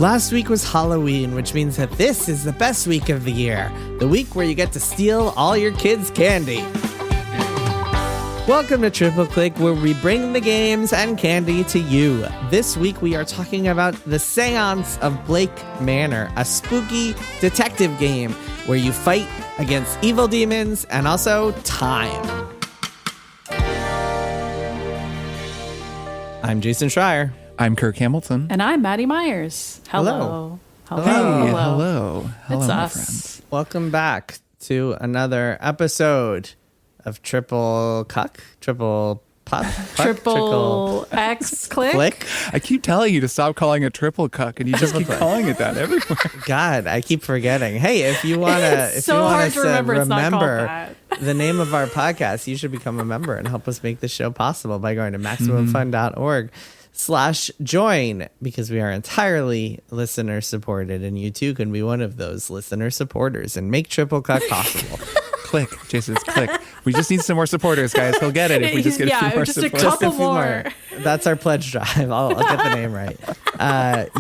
Last week was Halloween, which means that this is the best week of the year. The week where you get to steal all your kids' candy. Welcome to Triple Click, where we bring the games and candy to you. This week we are talking about the Séance of Blake Manor, a spooky detective game where you fight against evil demons and also time. I'm Jason Schreier. I'm Kirk Hamilton. And I'm Maddy Myers. Hello. Hello. Hey, hello. Hello, It's my us. friends. Welcome back to another episode of Triple Cuck, Triple Puck, Triple X click. Flick. I keep telling you to stop calling it triple cuck, and you just keep calling it that everywhere. God, I keep forgetting. Hey, if you want to, It's so hard to remember. It's not called that. the name of our podcast, you should become a member and help us make this show possible by going to MaximumFun.org/join, because we are entirely listener supported, and you too can be one of those listener supporters and make Triple Cuck possible. Click, Jason, click. We just need some more supporters, guys. He'll get it if we just get a few more just a supporters. couple Just a few more. That's our pledge drive. I'll get the name right.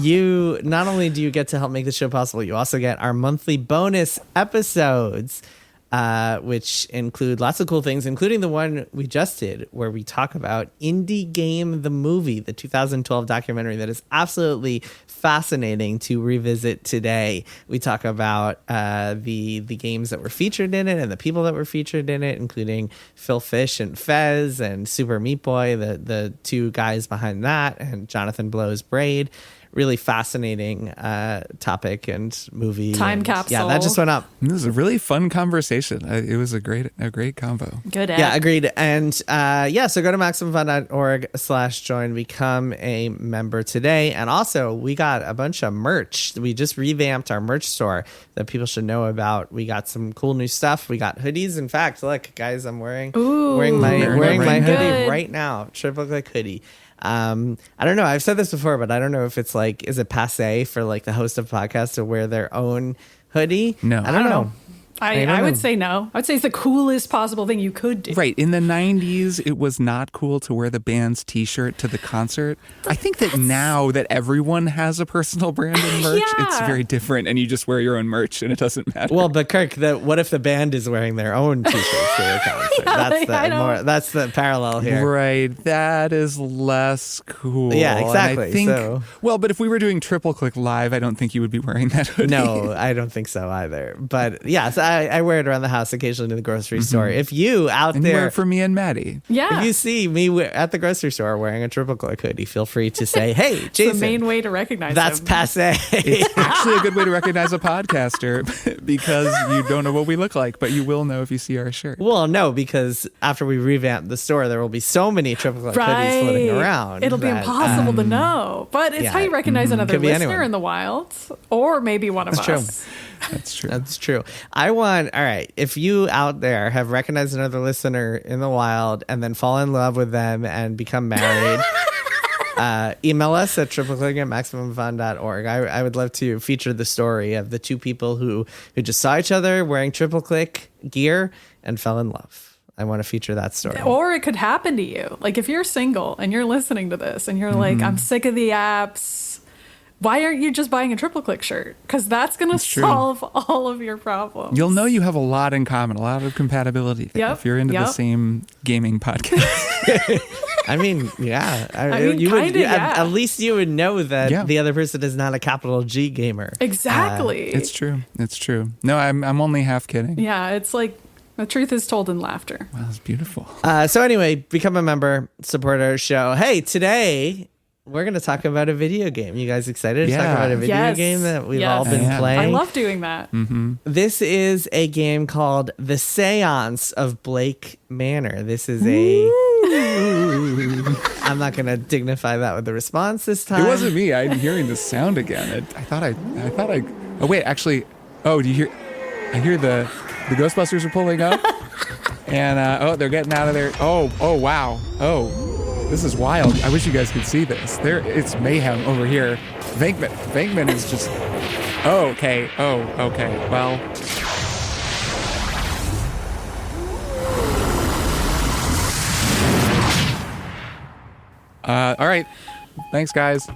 You not only do you get to help make the show possible, you also get our monthly bonus episodes, which include lots of cool things, including the one we just did where we talk about Indie Game the Movie, the 2012 documentary that is absolutely fascinating to revisit today. We talk about the games that were featured in it and the people that were featured in it, including Phil Fish and Fez and Super Meat Boy, the two guys behind that, and Jonathan Blow's Braid. Really fascinating topic and movie. Time capsule. Yeah, that just went up. This is a really fun conversation. It was a great combo. Good at. Yeah, agreed. And so go to MaximumFun.org/join, become a member today. And also, we got a bunch of merch. We just revamped our merch store that people should know about. We got some cool new stuff. We got hoodies. In fact, look, guys, I'm wearing my hoodie Good. right now. Triple Click hoodie. I don't know. I've said this before, but I don't know if it's like, is it passe for like the host of podcasts to wear their own hoodie? No. I don't know. I would say no. I would say it's the coolest possible thing you could do. Right. In the 90s, it was not cool to wear the band's T-shirt to the concert. I think that now that everyone has a personal brand in merch, it's Yeah. very different, and you just wear your own merch, and it doesn't matter. Well, but Kirk, what if the band is wearing their own T-shirts to the concert? That's the parallel here. Right. That is less cool. Yeah, And exactly. I think, So- well, but if we were doing Triple Click Live, I don't think you would be wearing that hoodie. No, I don't think so either. But yes, I wear it around the house, occasionally to the grocery store. If you out And you wear there, it for me and Maddie. Yeah. if you see me at the grocery store wearing a Triple Click hoodie, feel free to say, "Hey, It's Jason, the main way to recognize that's them. passe." It's actually a good way to recognize a podcaster because you don't know what we look like, but you will know if you see our shirt. Well, no, because after we revamp the store, there will be so many Triple Click hoodies floating around. It'll be that, impossible to know. But it's yeah. how you recognize another Could be listener anyone. in the wild. Or maybe one of That's us. That's true. That's true. All right. If you out there have recognized another listener in the wild and then fall in love with them and become married, email us at tripleclick@maximumfun.org. I would love to feature the story of the two people who just saw each other wearing Triple Click gear and fell in love. I want to feature that story. Or it could happen to you. Like if you're single and you're listening to this and you're like, I'm sick of the apps. Why aren't you just buying a Triple Click shirt? Because that's going to true. solve all of your problems. You'll know you have a lot in common, a lot of compatibility there Yep, if you're into the yep. same gaming podcast. I mean, yeah. Yeah. At least you would know that Yeah. the other person is not a capital G gamer. Exactly. It's true. It's true. No, I'm only half kidding. Yeah, it's like the truth is told in laughter. Wow, that's beautiful. So anyway, become a member, support our show. Hey, today we're going to talk about a video game. You guys excited to talk Yeah. about a video Yes. game that we've Yes. all been Yeah. playing? I love doing that. This is a game called The Séance of Blake Manor. This is a... I'm not going to dignify that with the response this time. It wasn't me. I'm hearing the sound again. I thought I. Oh wait, actually. Oh, do you hear? I hear the Ghostbusters are pulling up, and they're getting out of there. Oh wow. Oh, this is wild. I wish you guys could see this. It's mayhem over here. Venkman is just. Oh okay. Well. All right. Thanks, guys.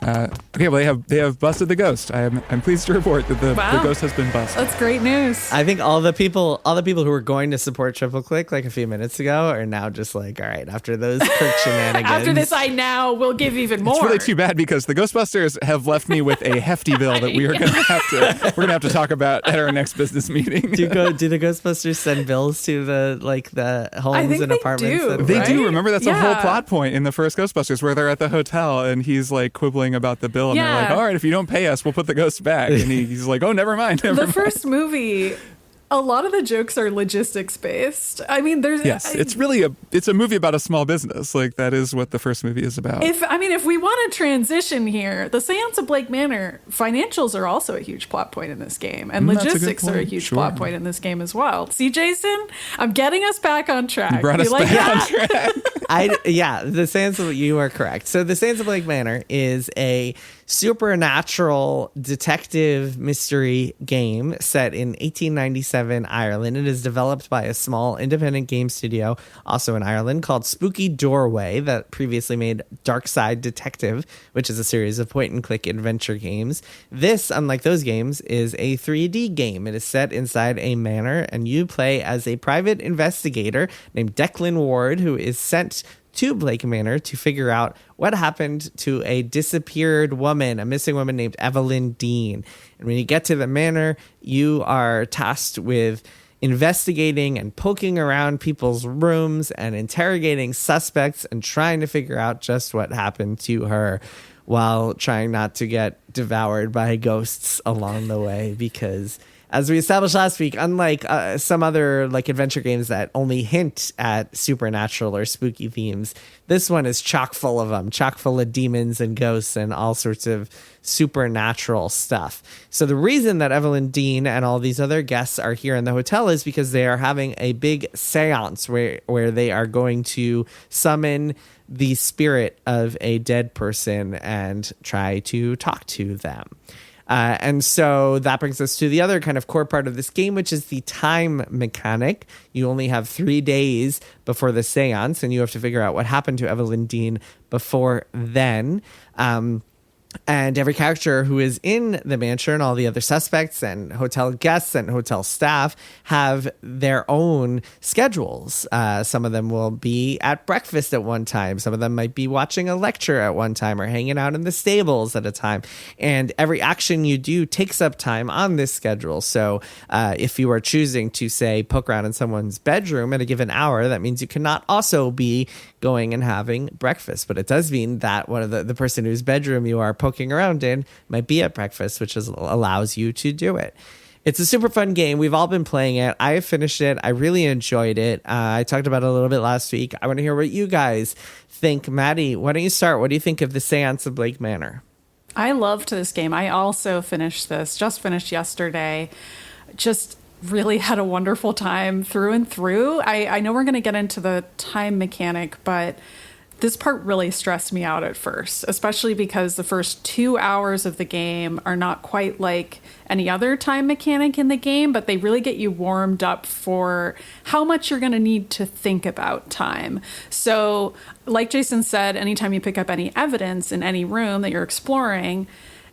Okay, well they have busted the ghost. I'm pleased to report that the ghost has been busted. That's great news. I think all the people who were going to support Triple Click like a few minutes ago are now just like, all right, after those Kirk shenanigans. After this, I now will give even more. It's really too bad because the Ghostbusters have left me with a hefty bill that we are going to have to talk about at our next business meeting. Do the Ghostbusters send bills to the homes and apartments? Do, They right? do. Remember, that's a whole Yeah. plot point in the first Ghostbusters where they're at the hotel and he's like quibbling about the bill and they're like, all right, if you don't pay us, we'll put the ghost back. And he's like, oh, never mind. The first movie, a lot of the jokes are logistics based. I mean, it's a movie about a small business. Like that is what the first movie is about. If we want to transition here, the Séance of Blake Manor, financials are also a huge plot point in this game, and That's a good logistics are a point. huge Sure. plot point in this game as well. See, Jason, I'm getting us back on track. You brought us like back that? on track. The Séance of, you are correct. So the Séance of Blake Manor is a supernatural detective mystery game set in 1897 Ireland. It is developed by a small independent game studio, also in Ireland, called Spooky Doorway, that previously made Dark Side Detective, which is a series of point-and-click adventure games. This, unlike those games, is a 3D game. It is set inside a manor, and you play as a private investigator named Declan Ward, who is sent to Blake Manor to figure out what happened to a disappeared woman, a missing woman named Evelyn Dean. And when you get to the manor, you are tasked with investigating and poking around people's rooms and interrogating suspects and trying to figure out just what happened to her, while trying not to get devoured by ghosts along the way, because as we established last week, unlike some other like adventure games that only hint at supernatural or spooky themes, this one is chock full of them, chock full of demons and ghosts and all sorts of supernatural stuff. So the reason that Evelyn Dean and all these other guests are here in the hotel is because they are having a big seance where they are going to summon the spirit of a dead person and try to talk to them. And so that brings us to the other kind of core part of this game, which is the time mechanic. You only have 3 days before the seance, and you have to figure out what happened to Evelyn Dean before then. And every character who is in the mansion and all the other suspects and hotel guests and hotel staff have their own schedules. Some of them will be at breakfast at one time. Some of them might be watching a lecture at one time or hanging out in the stables at a time. And every action you do takes up time on this schedule. So if you are choosing to, say, poke around in someone's bedroom at a given hour, that means you cannot also be going and having breakfast. But it does mean that one of the person whose bedroom you are poking around in might be at breakfast, which allows you to do it. It's a super fun game. We've all been playing it. I finished it. I really enjoyed it. I talked about it a little bit last week. I want to hear what you guys think. Maddie, why don't you start? What do you think of the Séance of Blake Manor? I loved this game. I also finished this, just finished yesterday. Just really had a wonderful time through and through. I know we're going to get into the time mechanic, but this part really stressed me out at first, especially because the first 2 hours of the game are not quite like any other time mechanic in the game, but they really get you warmed up for how much you're going to need to think about time. So, like Jason said, anytime you pick up any evidence in any room that you're exploring,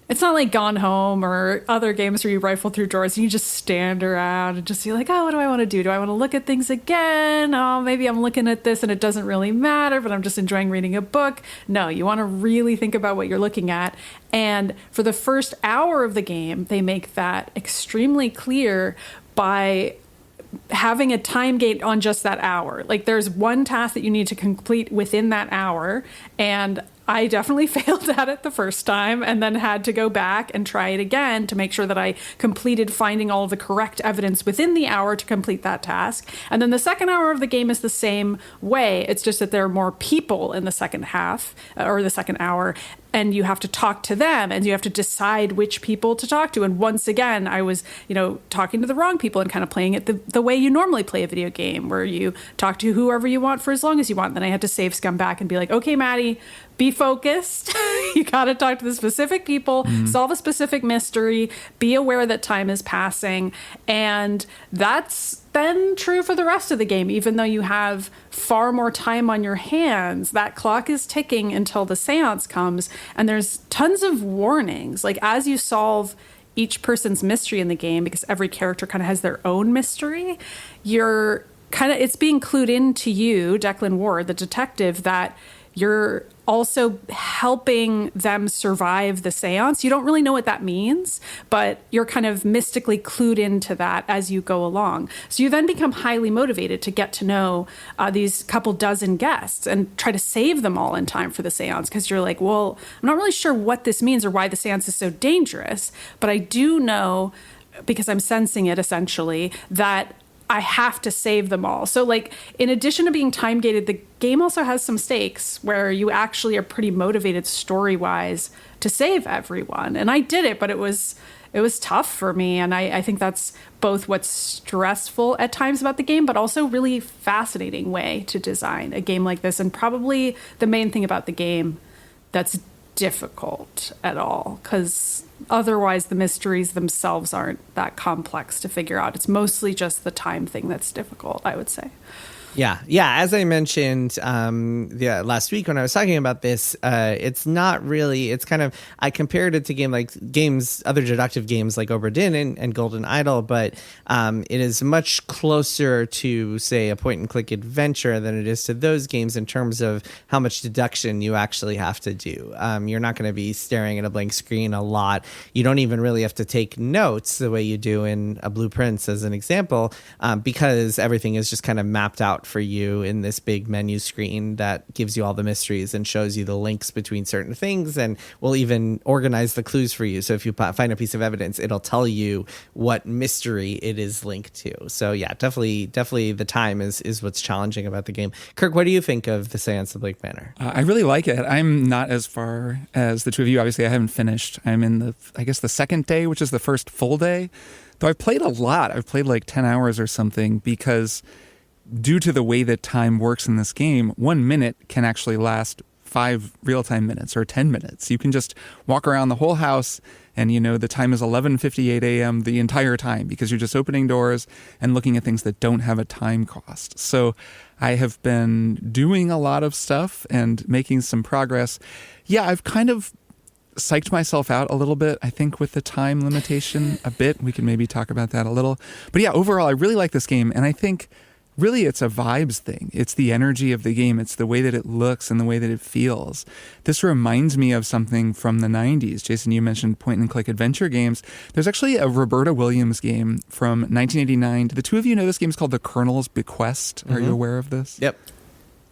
it's not like Gone Home or other games where you rifle through drawers and you just stand around and just be like, oh, what do I want to do? Do I want to look at things again? Oh, maybe I'm looking at this and it doesn't really matter, but I'm just enjoying reading a book. No, you want to really think about what you're looking at. And for the first hour of the game, they make that extremely clear by having a time gate on just that hour. Like there's one task that you need to complete within that hour, and I definitely failed at it the first time and then had to go back and try it again to make sure that I completed finding all of the correct evidence within the hour to complete that task. And then the second hour of the game is the same way. It's just that there are more people in the second half or the second hour, and you have to talk to them and you have to decide which people to talk to. And once again, I was, talking to the wrong people and kind of playing it the way you normally play a video game, where you talk to whoever you want for as long as you want. Then I had to save scum back and be like, okay, Maddy, be focused. You got to talk to the specific people, solve a specific mystery, be aware that time is passing. And that's then true for the rest of the game. Even though you have far more time on your hands, that clock is ticking until the seance comes. And there's tons of warnings. Like as you solve each person's mystery in the game, because every character kind of has their own mystery, it's being clued into you, Declan Ward, the detective, that you're also helping them survive the seance. You don't really know what that means, but you're kind of mystically clued into that as you go along. So you then become highly motivated to get to know these couple dozen guests and try to save them all in time for the seance, because you're like, well, I'm not really sure what this means or why the seance is so dangerous, but I do know, because I'm sensing it essentially, that I have to save them all. So like, in addition to being time gated, the game also has some stakes where you actually are pretty motivated story-wise to save everyone. And I did it, but it was tough for me. And I think that's both what's stressful at times about the game, but also really fascinating way to design a game like this. And probably the main thing about the game that's difficult at all, because otherwise the mysteries themselves aren't that complex to figure out. It's mostly just the time thing that's difficult, I would say. Yeah. As I mentioned last week when I was talking about this, it's not really. It's kind of, I compared it to other deductive games like Obra Dinn and Golden Idol, but it is much closer to, say, a point and click adventure than it is to those games in terms of how much deduction you actually have to do. You're not going to be staring at a blank screen a lot. You don't even really have to take notes the way you do in a Blueprints, as an example, because everything is just kind of mapped out for you in this big menu screen that gives you all the mysteries and shows you the links between certain things, and will even organize the clues for you. So if you find a piece of evidence, it'll tell you what mystery it is linked to. So yeah, definitely the time is what's challenging about the game. Kirk, what do you think of the Séance of Blake Manor? I really like it. I'm not as far as the two of you. Obviously, I haven't finished. I'm in the second day, which is the first full day. Though I've played a lot. I've played like 10 hours or something, because due to the way that time works in this game, 1 minute can actually last 5 real-time minutes or 10 minutes. You can just walk around the whole house and, the time is 11:58 a.m. the entire time, because you're just opening doors and looking at things that don't have a time cost. So I have been doing a lot of stuff and making some progress. Yeah, I've kind of psyched myself out a little bit, I think, with the time limitation a bit. We can maybe talk about that a little. But yeah, overall, I really like this game. And I think really it's a vibes thing. It's the energy of the game. It's the way that it looks and the way that it feels. This reminds me of something from the 90s. Jason, you mentioned point and click adventure games. There's actually a Roberta Williams game from 1989. Do the two of you know this game is called The Colonel's Bequest? Are you aware of this? Yep.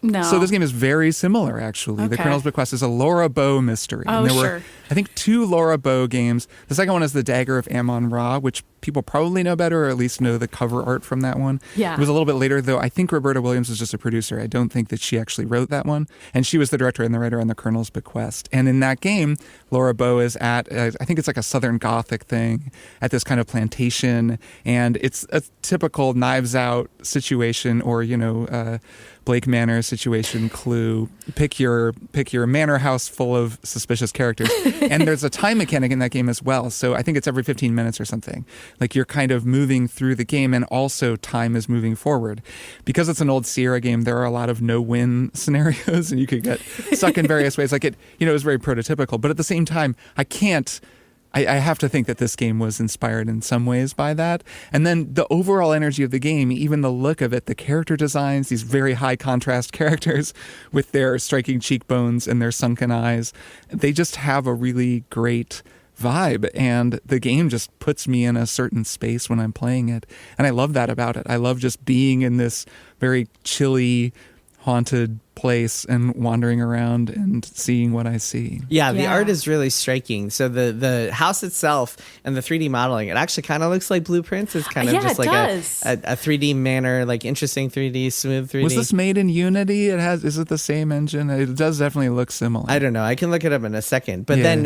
No. So this game is very similar, actually. The Colonel's Bequest is a Laura Bow mystery. Oh, and there sure. were, I think, 2 Laura Bow games. The second one is The Dagger of Ammon-Ra, which people probably know better, or at least know the cover art from that one. Yeah. It was a little bit later, though. I think Roberta Williams was just a producer. I don't think that she actually wrote that one. And she was the director and the writer on The Colonel's Bequest. And in that game, Laura Bow is at, I think it's like a Southern Gothic thing, at this kind of plantation. And it's a typical Knives Out situation, or, Blake Manor situation clue. Pick your manor house full of suspicious characters. And there's a time mechanic in that game as well. So I think it's every 15 minutes or something. Like, you're kind of moving through the game, and also time is moving forward. Because it's an old Sierra game, there are a lot of no-win scenarios, and you could get stuck in various ways. Like, it was very prototypical. But at the same time, I have to think that this game was inspired in some ways by that. And then the overall energy of the game, even the look of it, the character designs, these very high contrast characters with their striking cheekbones and their sunken eyes, they just have a really great vibe. And the game just puts me in a certain space when I'm playing it. And I love that about it. I love just being in this very chilly, haunted place and wandering around and seeing what I see. Yeah, the art is really striking. So the house itself and the 3D modeling, it actually kind of looks like Blueprints. It's kind of just like a 3D manor, like interesting 3D, smooth 3D. Was this made in Unity? Is it the same engine? It does definitely look similar. I don't know. I can look it up in a second. But then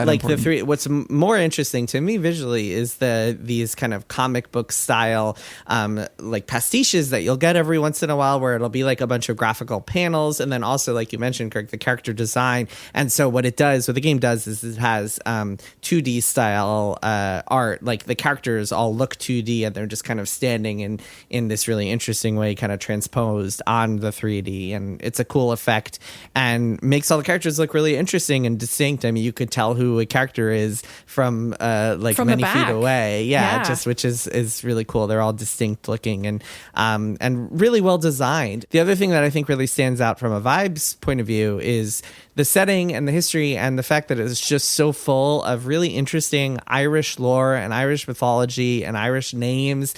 like important. What's more interesting to me visually is these kind of comic book style like pastiches that you'll get every once in a while, where it'll be like a bunch of graphical panels panels, and then also, like you mentioned, Kirk, the character design. And so what the game does is it has 2D style art. Like the characters all look 2D, and they're just kind of standing in this really interesting way, kind of transposed on the 3D. And it's a cool effect and makes all the characters look really interesting and distinct. I mean, you could tell who a character is from many feet away. Yeah, just which is really cool. They're all distinct looking and really well designed. The other thing that I think really stands out from a vibes point of view is the setting and the history and the fact that it's just so full of really interesting Irish lore and Irish mythology and Irish names,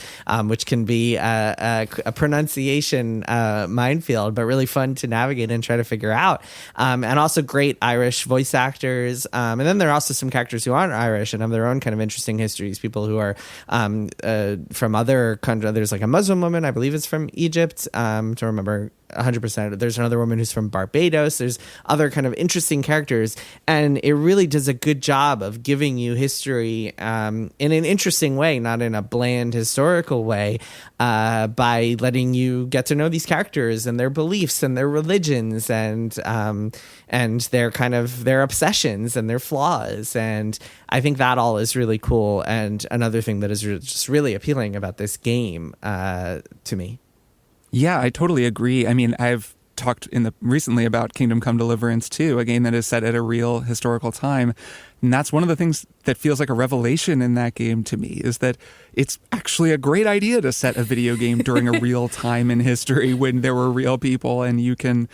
which can be a pronunciation minefield, but really fun to navigate and try to figure out. And also great Irish voice actors. And then there are also some characters who aren't Irish and have their own kind of interesting histories. People who are from other countries. There's like a Muslim woman, I believe it's from Egypt, to remember 100%. There's another woman who's from Barbados. There's other kind of interesting characters, and it really does a good job of giving you history in an interesting way, not in a bland historical way, by letting you get to know these characters and their beliefs and their religions and their kind of their obsessions and their flaws. And I think that all is really cool, and another thing that is just really appealing about this game to me. Yeah, I totally agree. I mean, I've talked recently about Kingdom Come Deliverance 2, a game that is set at a real historical time. And that's one of the things that feels like a revelation in that game to me, is that it's actually a great idea to set a video game during a real time in history when there were real people and you can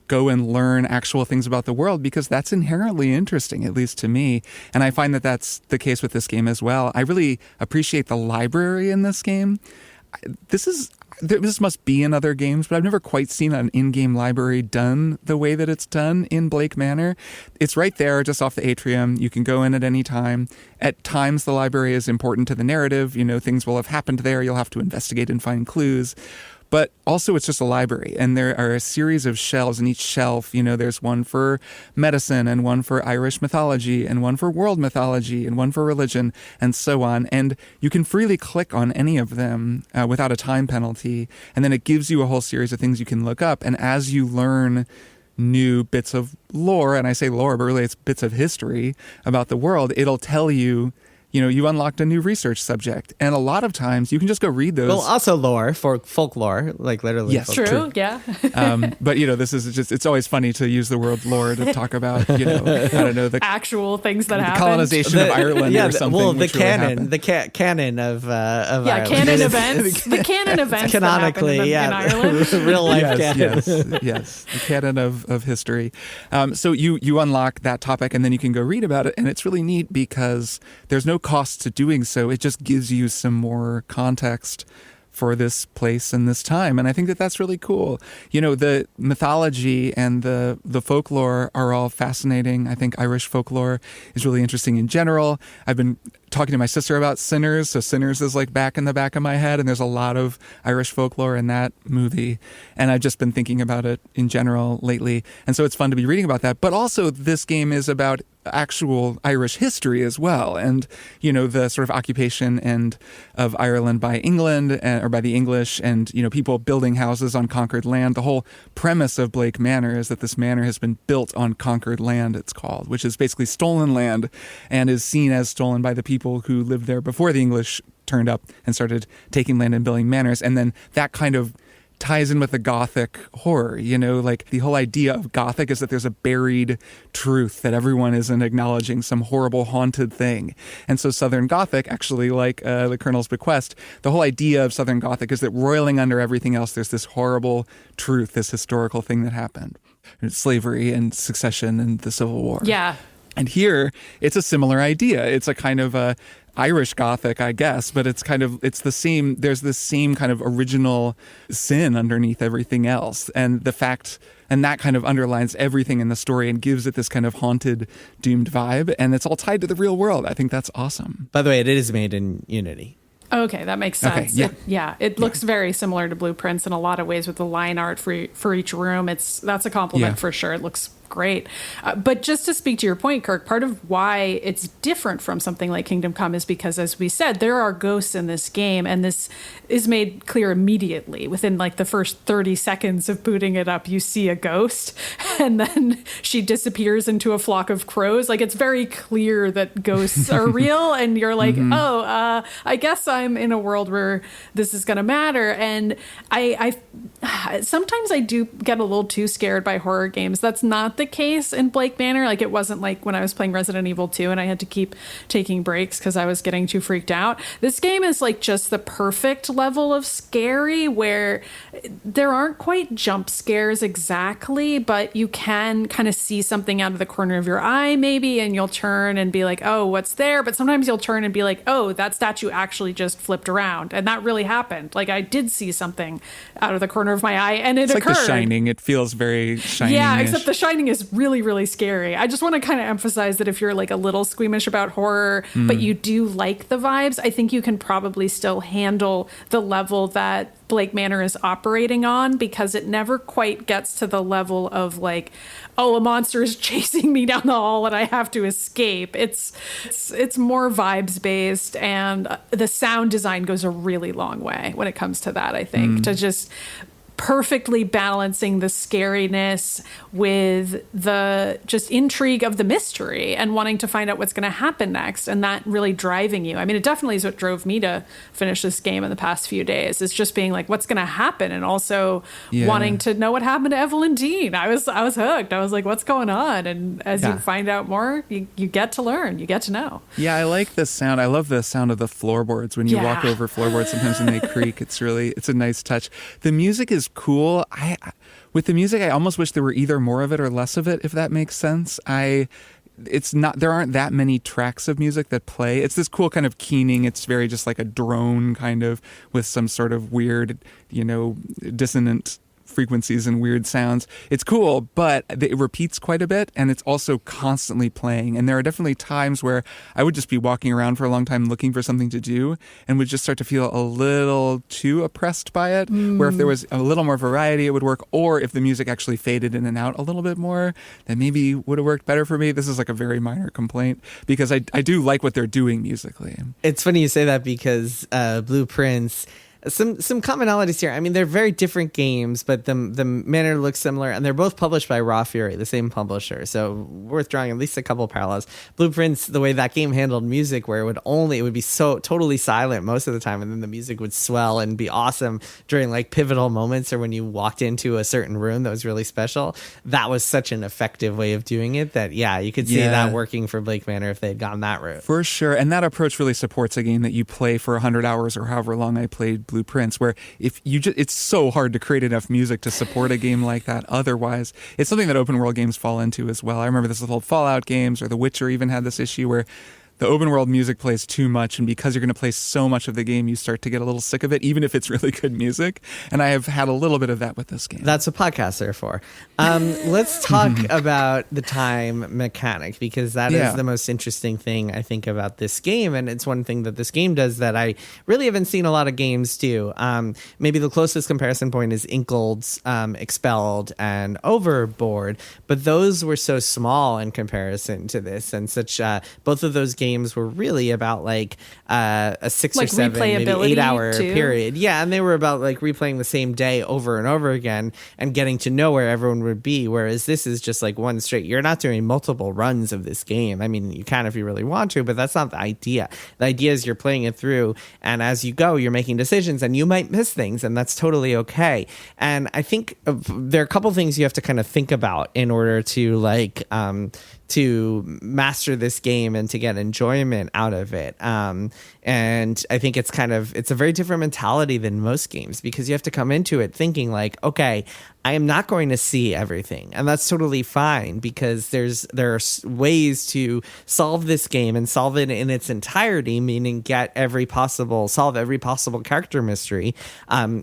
go and learn actual things about the world, because that's inherently interesting, at least to me. And I find that that's the case with this game as well. I really appreciate the library in this game. This must be in other games, but I've never quite seen an in-game library done the way that it's done in Blake Manor. It's right there, just off the atrium. You can go in at any time. At times, the library is important to the narrative. You know, things will have happened there. You'll have to investigate and find clues. But also it's just a library, and there are a series of shelves, and each shelf, you know, there's one for medicine and one for Irish mythology and one for world mythology and one for religion and so on. And you can freely click on any of them without a time penalty. And then it gives you a whole series of things you can look up. And as you learn new bits of lore, and I say lore, but really it's bits of history about the world, it'll tell you, you know, you unlocked a new research subject. And a lot of times you can just go read those. Well, also lore, for folklore, like literally. Yes, true. Yeah. But, you know, this is just, it's always funny to use the word lore to talk about, you know, I don't know, the actual things that happened. Colonization of Ireland or something. Well, the canon, really the canon of Ireland. Canon events. The canon events canonically, that happened in Ireland. Real life canon. Yes, the canon of history. So you unlock that topic, and then you can go read about it, and it's really neat because there's no cost to doing so. It just gives you some more context for this place and this time. And I think that that's really cool. You know, the mythology and the folklore are all fascinating. I think Irish folklore is really interesting in general. I've been talking to my sister about Sinners. So Sinners is like back in the back of my head, and there's a lot of Irish folklore in that movie. And I've just been thinking about it in general lately. And so it's fun to be reading about that. But also this game is about actual Irish history as well. And, you know, the sort of occupation of Ireland by England or by the English, and, you know, people building houses on conquered land. The whole premise of Blake Manor is that this manor has been built on conquered land, it's called, which is basically stolen land and is seen as stolen by the people who lived there before the English turned up and started taking land and building manors. And then that kind of ties in with the Gothic horror, you know, like the whole idea of Gothic is that there's a buried truth that everyone isn't acknowledging, some horrible haunted thing. And so Southern Gothic, actually, like the Colonel's Bequest, the whole idea of Southern Gothic is that roiling under everything else, there's this horrible truth, this historical thing that happened. Slavery and succession and the Civil War. Yeah. And here, it's a similar idea. It's a kind of a Irish Gothic, I guess, but it's the same, there's this same kind of original sin underneath everything else. And that kind of underlines everything in the story and gives it this kind of haunted, doomed vibe. And it's all tied to the real world. I think that's awesome. By the way, it is made in Unity. Okay, that makes sense. Okay, It looks very similar to Blueprints in a lot of ways with the line art for each room. That's a compliment for sure. It looks great. But just to speak to your point, Kirk, part of why it's different from something like Kingdom Come is because, as we said, there are ghosts in this game, and this is made clear immediately. Within like the first 30 seconds of booting it up, you see a ghost, and then she disappears into a flock of crows. Like, it's very clear that ghosts are real, and you're like, I guess I'm in a world where this is going to matter. And I sometimes I do get a little too scared by horror games. That's not the case in Blake Manor. Like, it wasn't like when I was playing Resident Evil 2 and I had to keep taking breaks because I was getting too freaked out. This game is like just the perfect level of scary, where there aren't quite jump scares exactly, but you can kind of see something out of the corner of your eye maybe, and you'll turn and be like, oh, what's there? But sometimes you'll turn and be like, oh, that statue actually just flipped around, and that really happened. Like, I did see something out of the corner of my eye, and it occurred. It's like The Shining. It feels very Shining-ish. Yeah, except The Shining is really, really scary. I just want to kind of emphasize that if you're like a little squeamish about horror, but you do like the vibes, I think you can probably still handle the level that Blake Manor is operating on, because it never quite gets to the level of like, oh, a monster is chasing me down the hall and I have to escape. It's more vibes based, and the sound design goes a really long way when it comes to that, I think, to just perfectly balancing the scariness with the just intrigue of the mystery and wanting to find out what's going to happen next, and that really driving you. I mean, it definitely is what drove me to finish this game in the past few days. It's just being like, what's going to happen, and also wanting to know what happened to Evelyn Dean. I was hooked. I was like, what's going on? And as you find out more, you get to learn, you get to know. Yeah, I like the sound. I love the sound of the floorboards when you walk over floorboards sometimes and they creak. It's a nice touch. The music is cool. With the music, I almost wish there were either more of it or less of it, if that makes sense. There aren't that many tracks of music that play. It's this cool kind of keening. It's very just like a drone kind of with some sort of weird, dissonant frequencies and weird sounds. It's cool, but it repeats quite a bit, and it's also constantly playing. And there are definitely times where I would just be walking around for a long time looking for something to do and would just start to feel a little too oppressed by it, where if there was a little more variety, it would work. Or if the music actually faded in and out a little bit more, then maybe would have worked better for me. This is like a very minor complaint, because I do like what they're doing musically. It's funny you say that, because Blueprints, some commonalities here. I mean, they're very different games, but the manner looks similar, and they're both published by Raw Fury, the same publisher. So worth drawing at least a couple parallels. Blueprints, the way that game handled music, where it would be so totally silent most of the time, and then the music would swell and be awesome during like pivotal moments, or when you walked into a certain room that was really special. That was such an effective way of doing it that you could see that working for Blake Manor if they had gone that route. For sure. And that approach really supports a game that you play for 100 hours or however long I played Blueprints, where it's so hard to create enough music to support a game like that. Otherwise, it's something that open world games fall into as well. I remember this with old Fallout games, or The Witcher even had this issue where the open world music plays too much, and because you're going to play so much of the game, you start to get a little sick of it, even if it's really good music. And I have had a little bit of that with this game. That's what podcasts are for. Let's talk about the time mechanic, because that is the most interesting thing I think about this game, and it's one thing that this game does that I really haven't seen a lot of games do. Maybe the closest comparison point is Inkled's Expelled and Overboard, but those were so small in comparison to this, and such both of those games were really about like a 6 or 7, maybe 8 hour period. Yeah, and they were about like replaying the same day over and over again and getting to know where everyone would be, whereas this is just like one straight. You're not doing multiple runs of this game. I mean, you can if you really want to, but that's not the idea. The idea is you're playing it through, and as you go, you're making decisions, and you might miss things, and that's totally okay. And I think there are a couple things you have to kind of think about in order to like to master this game and to get enjoyment out of it. And I think it's a very different mentality than most games, because you have to come into it thinking like, okay, I am not going to see everything, and that's totally fine, because there are ways to solve this game and solve it in its entirety, meaning solve every possible character mystery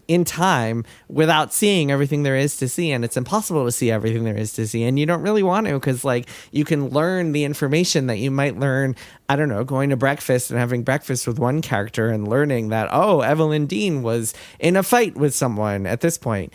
in time without seeing everything there is to see. And it's impossible to see everything there is to see, and you don't really want to, because like you can learn the information that you might learn, I don't know, going to breakfast and having breakfast with one character and learning that, oh, Evelyn Dean was in a fight with someone at this point.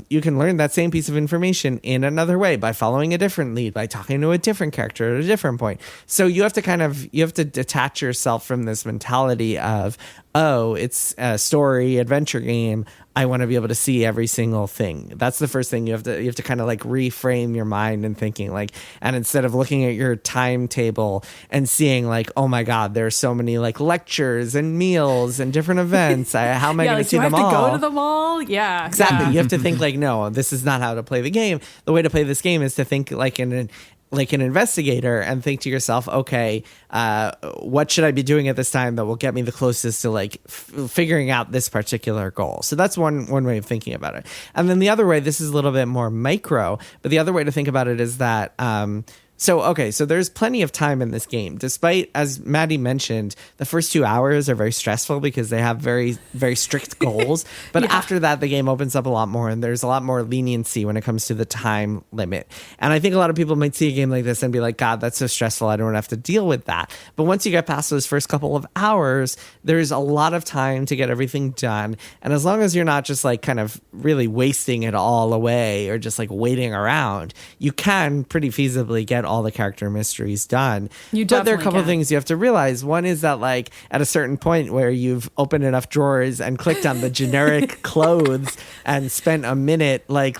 You can can learn that same piece of information in another way by following a different lead, by talking to a different character at a different point. So you have to detach yourself from this mentality of, oh, it's a story adventure game, I want to be able to see every single thing. That's the first thing you have to kind of like reframe your mind and thinking like, and instead of looking at your timetable and seeing like, oh my God, there's so many like lectures and meals and different events. How am I going to see them all? Do I have to go to them all? Yeah. Exactly. Yeah. You have to think like, no, this is not how to play the game. The way to play this game is to think like an investigator and think to yourself, okay, what should I be doing at this time that will get me the closest to like figuring out this particular goal? So that's one way of thinking about it. And then the other way, this is a little bit more micro, but the other way to think about it is that, so there's plenty of time in this game, despite, as Maddy mentioned, the first 2 hours are very stressful because they have very, very strict goals. But after that, the game opens up a lot more and there's a lot more leniency when it comes to the time limit. And I think a lot of people might see a game like this and be like, God, that's so stressful. I don't have to deal with that. But once you get past those first couple of hours, there's a lot of time to get everything done. And as long as you're not just like kind of really wasting it all away or just like waiting around, you can pretty feasibly get all the character mysteries done. But there are a couple of things you have to realize. One is that like at a certain point where you've opened enough drawers and clicked on the generic clothes and spent a minute like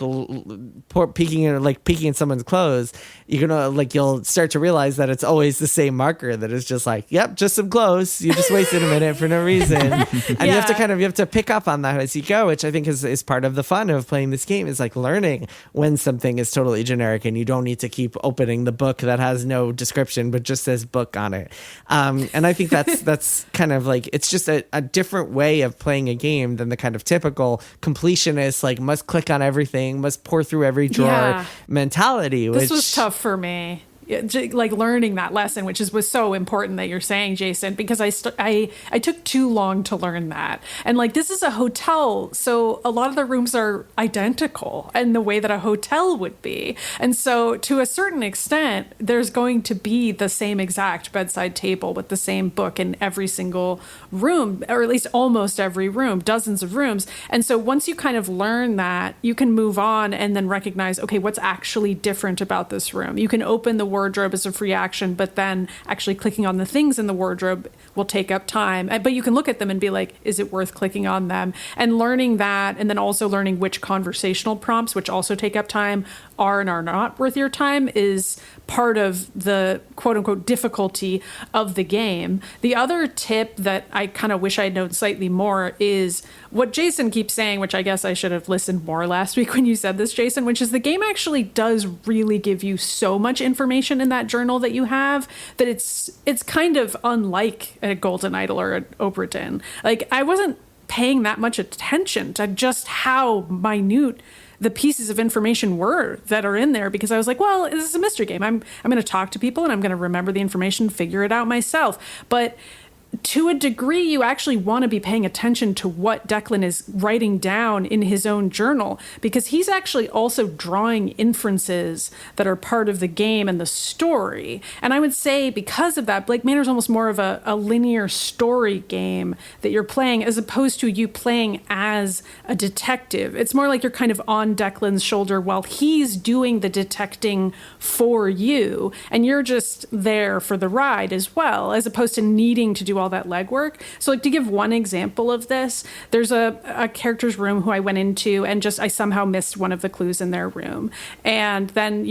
peeking in someone's clothes, you'll start to realize that it's always the same marker that is just like, yep, just some clothes. You just wasted a minute for no reason. And you have to pick up on that as you go, which I think is part of the fun of playing this game, is like learning when something is totally generic and you don't need to keep opening the book that has no description but just says book on it. And I think that's kind of like, it's just a different way of playing a game than the kind of typical completionist, like must click on everything, must pour through every drawer mentality. This was tough for me. Like learning that lesson, which was so important that you're saying, Jason, because I took too long to learn that. And like, this is a hotel, so a lot of the rooms are identical in the way that a hotel would be. And so to a certain extent, there's going to be the same exact bedside table with the same book in every single room, or at least almost every room, dozens of rooms. And so once you kind of learn that, you can move on and then recognize, okay, what's actually different about this room? You can open the wardrobe as a free action, but then actually clicking on the things in the wardrobe will take up time. But you can look at them and be like, is it worth clicking on them? And learning that, and then also learning which conversational prompts, which also take up time, are and are not worth your time, is part of the quote unquote difficulty of the game. The other tip that I kind of wish I'd known slightly more is what Jason keeps saying, which I guess I should have listened more last week when you said this, Jason, which is the game actually does really give you so much information in that journal that you have that it's kind of unlike a Golden Idol or an Oberton. Like, I wasn't paying that much attention to just how minute the pieces of information were that are in there, because I was like, well, this is a mystery game. I'm going to talk to people and I'm going to remember the information, figure it out myself. But to a degree, you actually want to be paying attention to what Declan is writing down in his own journal, because he's actually also drawing inferences that are part of the game and the story. And I would say because of that, Blake Manor is almost more of a linear story game that you're playing, as opposed to you playing as a detective. It's more like you're kind of on Declan's shoulder while he's doing the detecting for you, and you're just there for the ride as well, as opposed to needing to do all that legwork. So like, to give one example of this, there's a character's room who I went into and I somehow missed one of the clues in their room. And then,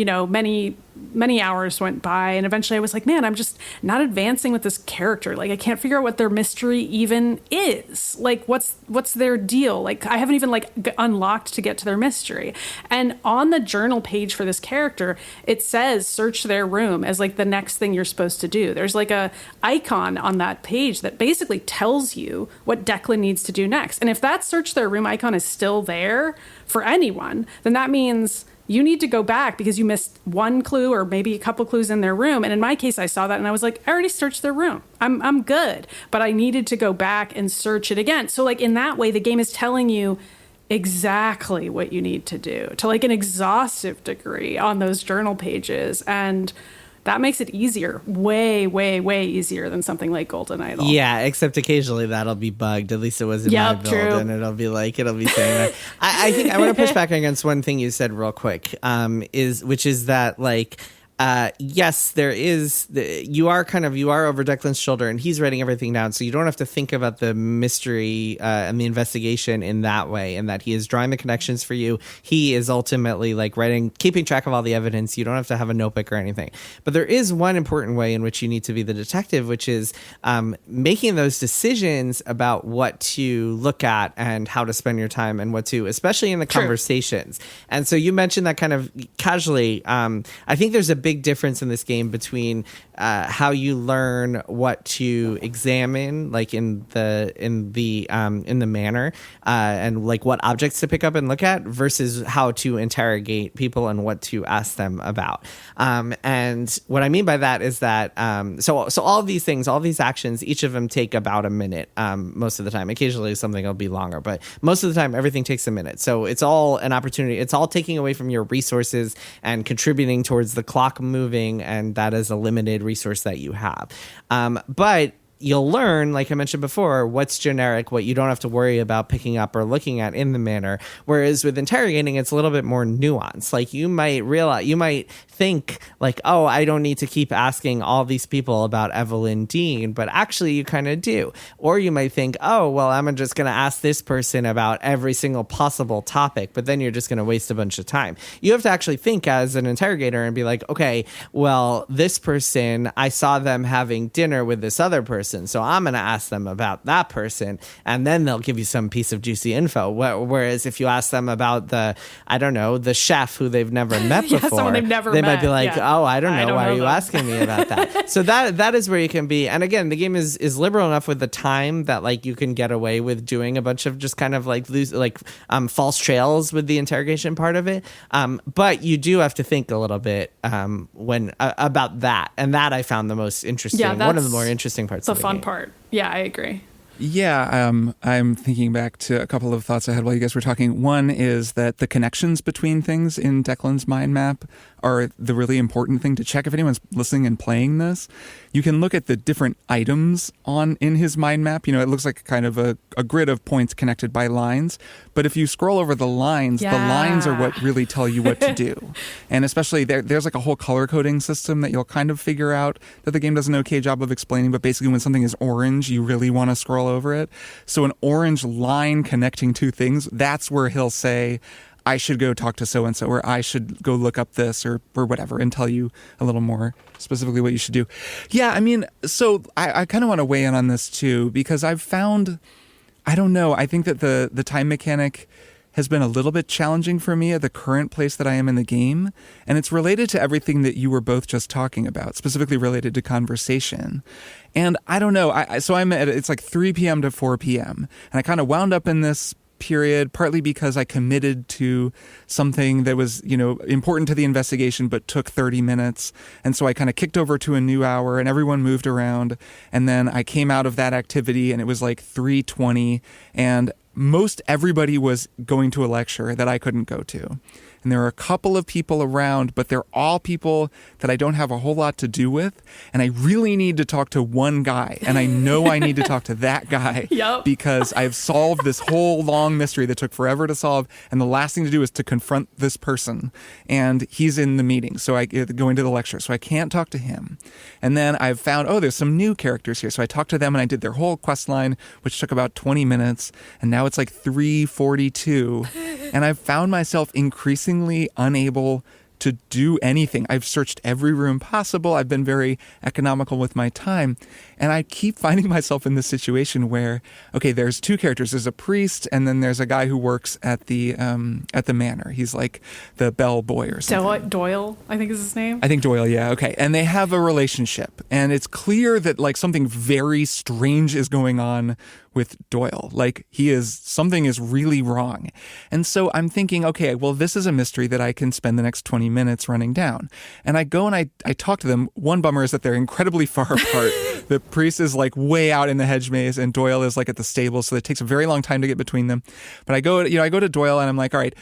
many hours went by, and eventually I was like, man, I'm just not advancing with this character. Like, I can't figure out what their mystery even is. Like, what's their deal? Like, I haven't even unlocked to get to their mystery. And on the journal page for this character, it says search their room as like the next thing you're supposed to do. There's like a icon on that page that basically tells you what Declan needs to do next. And if that search their room icon is still there for anyone, then that means you need to go back because you missed one clue or maybe a couple clues in their room. And in my case, I saw that and I was like, I already searched their room. I'm good. But I needed to go back and search it again. So like, in that way, the game is telling you exactly what you need to do to like an exhaustive degree on those journal pages. And that makes it easier, way, way, way easier than something like Golden Idol. Yeah, except occasionally that'll be bugged. At least it was in my build, true. and it'll be saying that. I think I want to push back against one thing you said real quick, which is that like. Yes, there is. You are over Declan's shoulder, and he's writing everything down. So you don't have to think about the mystery and the investigation in that way. And that he is drawing the connections for you. He is ultimately like keeping track of all the evidence. You don't have to have a notebook or anything. But there is one important way in which you need to be the detective, which is making those decisions about what to look at and how to spend your time and what to, especially in the conversations. And so you mentioned that kind of casually. I think there's a big difference in this game between how you learn what to examine, like in the manor, and like what objects to pick up and look at, versus how to interrogate people and what to ask them about. And what I mean by that is that so all of these things, all these actions, each of them take about a minute most of the time. Occasionally something will be longer, but most of the time everything takes a minute. So it's all an opportunity. It's all taking away from your resources and contributing towards the clock moving, and that is a limited resource that you have. But you'll learn, like I mentioned before, what's generic, what you don't have to worry about picking up or looking at in the manor. Whereas with interrogating, it's a little bit more nuanced. Like you might think like, oh, I don't need to keep asking all these people about Evelyn Dean, but actually you kind of do. Or you might think, oh, well, I'm just going to ask this person about every single possible topic, but then you're just going to waste a bunch of time. You have to actually think as an interrogator and be like, okay, well, this person, I saw them having dinner with this other person. So I'm going to ask them about that person, and then they'll give you some piece of juicy info. Whereas if you ask them about the chef who they've never met before, someone they've never they met. might be like, oh, I don't know. Why are you them. asking me about that? So that is where you can be. And again, the game is liberal enough with the time that like you can get away with doing a bunch of just kind of like false trails with the interrogation part of it. But you do have to think a little bit about that. And that I found the most interesting, one of the more interesting parts of the fun game. part. Yeah, I agree. Yeah, I'm thinking back to a couple of thoughts I had while you guys were talking. One is that the connections between things in Declan's mind map are the really important thing to check. If anyone's listening and playing this, you can look at the different items in his mind map. You know, it looks like kind of a grid of points connected by lines. But if you scroll over the lines, the lines are what really tell you what to do. And especially there's like a whole color coding system that you'll kind of figure out that the game does an okay job of explaining. But basically when something is orange, you really want to scroll over it. So an orange line connecting two things, that's where he'll say, I should go talk to so-and-so, or I should go look up this or whatever, and tell you a little more specifically what you should do. Yeah, I mean, so I kind of want to weigh in on this too, because I've found, I don't know, I think that the time mechanic has been a little bit challenging for me at the current place that I am in the game. And it's related to everything that you were both just talking about, specifically related to conversation. And I don't know, so it's like 3 p.m. to 4 p.m. And I kind of wound up in this period, partly because I committed to something that was, important to the investigation, but took 30 minutes. And so I kind of kicked over to a new hour and everyone moved around. And then I came out of that activity and it was like 3:20 and most everybody was going to a lecture that I couldn't go to. And there are a couple of people around, but they're all people that I don't have a whole lot to do with. And I really need to talk to one guy. And I know I need to talk to that guy because I've solved this whole long mystery that took forever to solve. And the last thing to do is to confront this person. And he's in the meeting. So I go into the lecture. So I can't talk to him. And then I've found, there's some new characters here. So I talked to them and I did their whole quest line, which took about 20 minutes. And now it's like 3:42. And I've found myself increasingly unable to do anything. I've searched every room possible. I've been very economical with my time. And I keep finding myself in this situation where, okay, there's two characters. There's a priest, and then there's a guy who works at the manor. He's like the bell boy or something. Doyle, I think is his name. I think Doyle, yeah. Okay. And they have a relationship. And it's clear that like something very strange is going on with Doyle. Like something is really wrong. And so I'm thinking, okay, well, this is a mystery that I can spend the next 20 minutes running down. And I go and I talk to them. One bummer is that they're incredibly far apart. The priest is like way out in the hedge maze and Doyle is like at the stable. So it takes a very long time to get between them. But I go to Doyle and I'm like, all right,